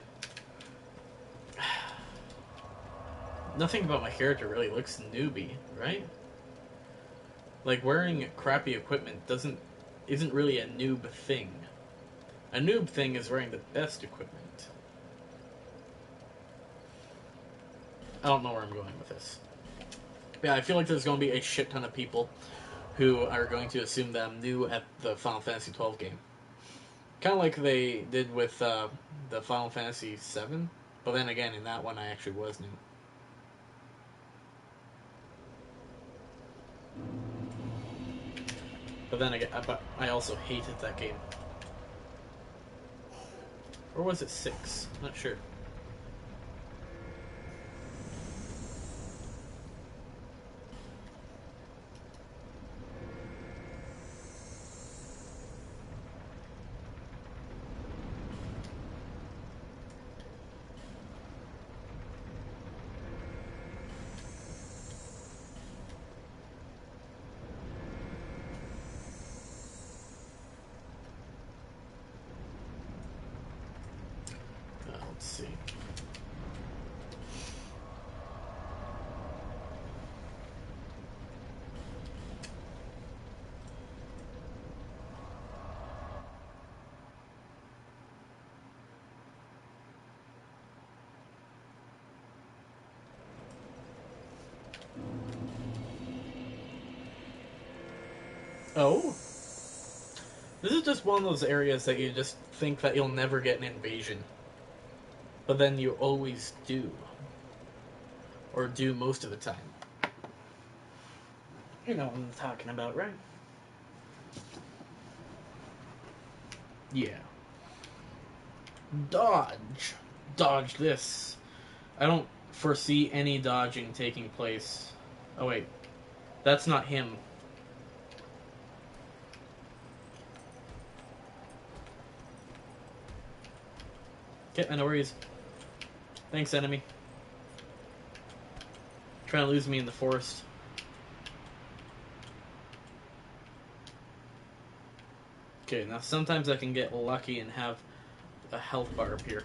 nothing about my character really looks newbie, right? Like wearing crappy equipment isn't really a noob thing. A noob thing is wearing the best equipment. I don't know where I'm going with this. Yeah, I feel like there's going to be a shit ton of people who are going to assume that I'm new at the Final Fantasy 12 game. Kind of like they did with the Final Fantasy 7, but then again, in that one I actually was new. But then again, I also hated that game. Or was it 6? Not sure. Let's see. Oh? This is just one of those areas that you just think that you'll never get an invasion. But then you always do. Or do most of the time. You know what I'm talking about, right? Yeah. Dodge. Dodge this. I don't foresee any dodging taking place. Oh wait. That's not him. Okay, I know where he is. Thanks, enemy. Trying to lose me in the forest. Okay, now sometimes I can get lucky and have a health bar appear.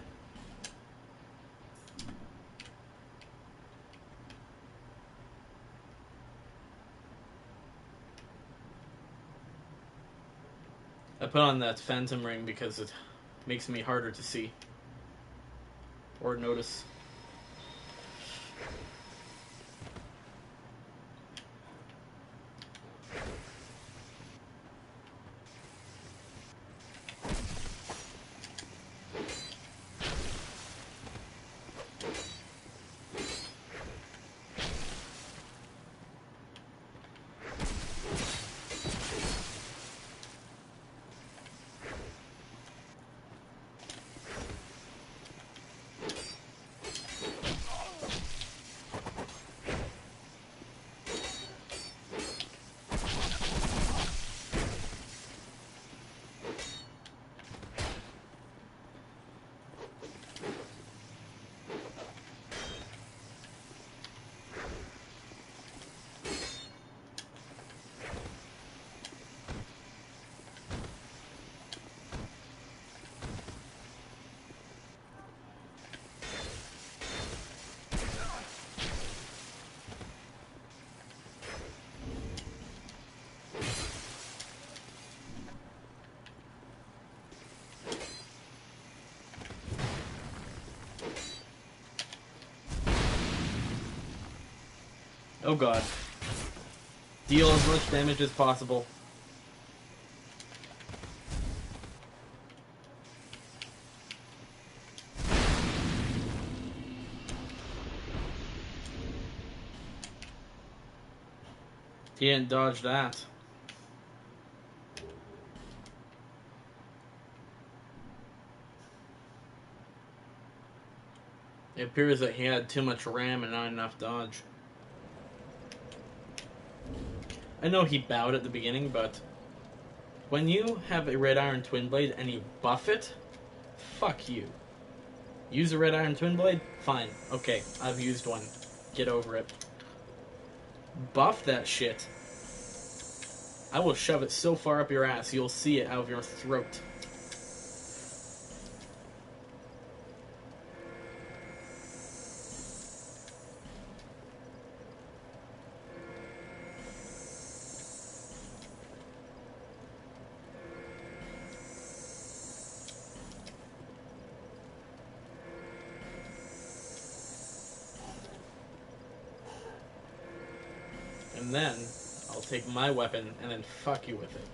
I put on that phantom ring because it makes me harder to see. Or notice. Oh god. Deal as much damage as possible. He didn't dodge that. It appears that he had too much RAM and not enough dodge. I know he bowed at the beginning, but when you have a red iron twin blade and you buff it, fuck you. Use a red iron twin blade? Fine. Okay, I've used one. Get over it. Buff that shit. I will shove it so far up your ass you'll see it out of your throat. And then, I'll take my weapon and then fuck you with it.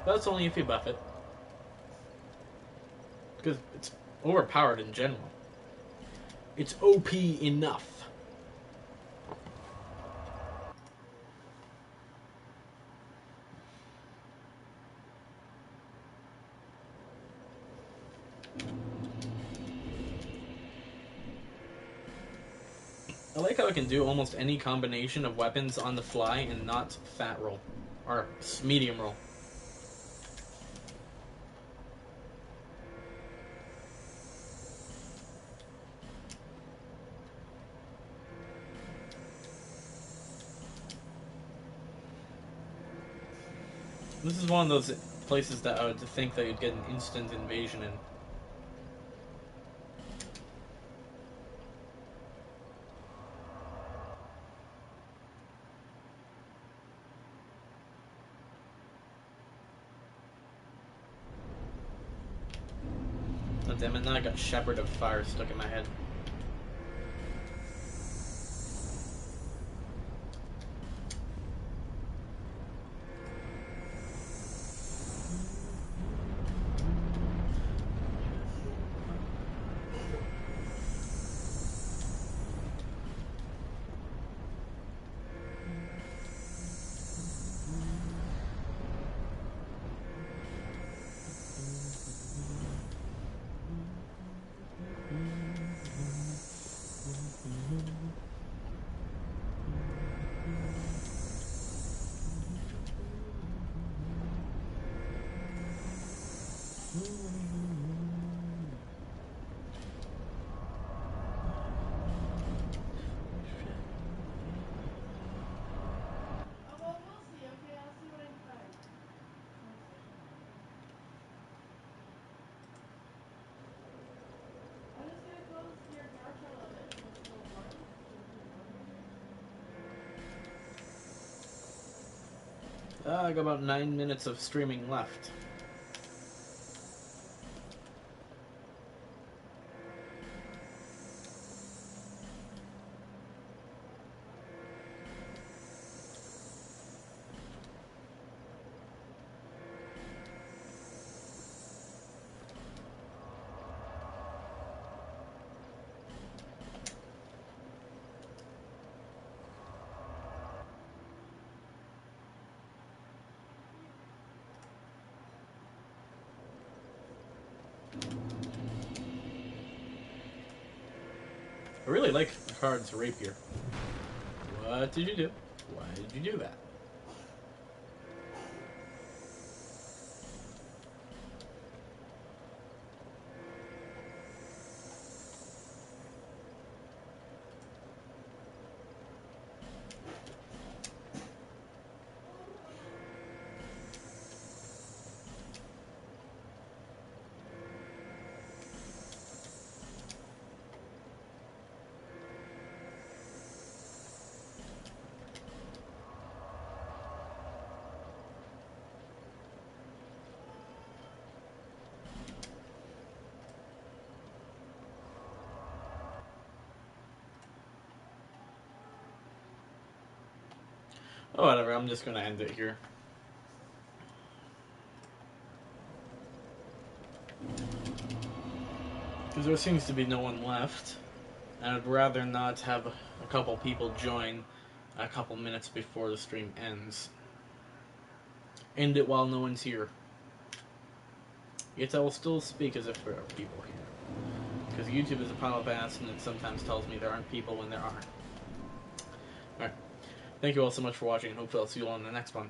But that's only if you buff it. Because it's overpowered in general. It's OP enough. I like how I can do almost any combination of weapons on the fly and not fat roll. Or medium roll. This is one of those places that I would think that you'd get an instant invasion in. Oh, damn it, now I got Shepherd of Fire stuck in my head. I got about 9 minutes of streaming left. I really like the card's rapier. What did you do? Why did you do that? Oh, whatever, I'm just gonna end it here. Because there seems to be no one left. And I'd rather not have a couple people join a couple minutes before the stream ends. End it while no one's here. Yet I will still speak as if there are people here. Because YouTube is a pile of ass and it sometimes tells me there aren't people when there are. Alright. Thank you all so much for watching. Hopefully I'll see you all in the next one.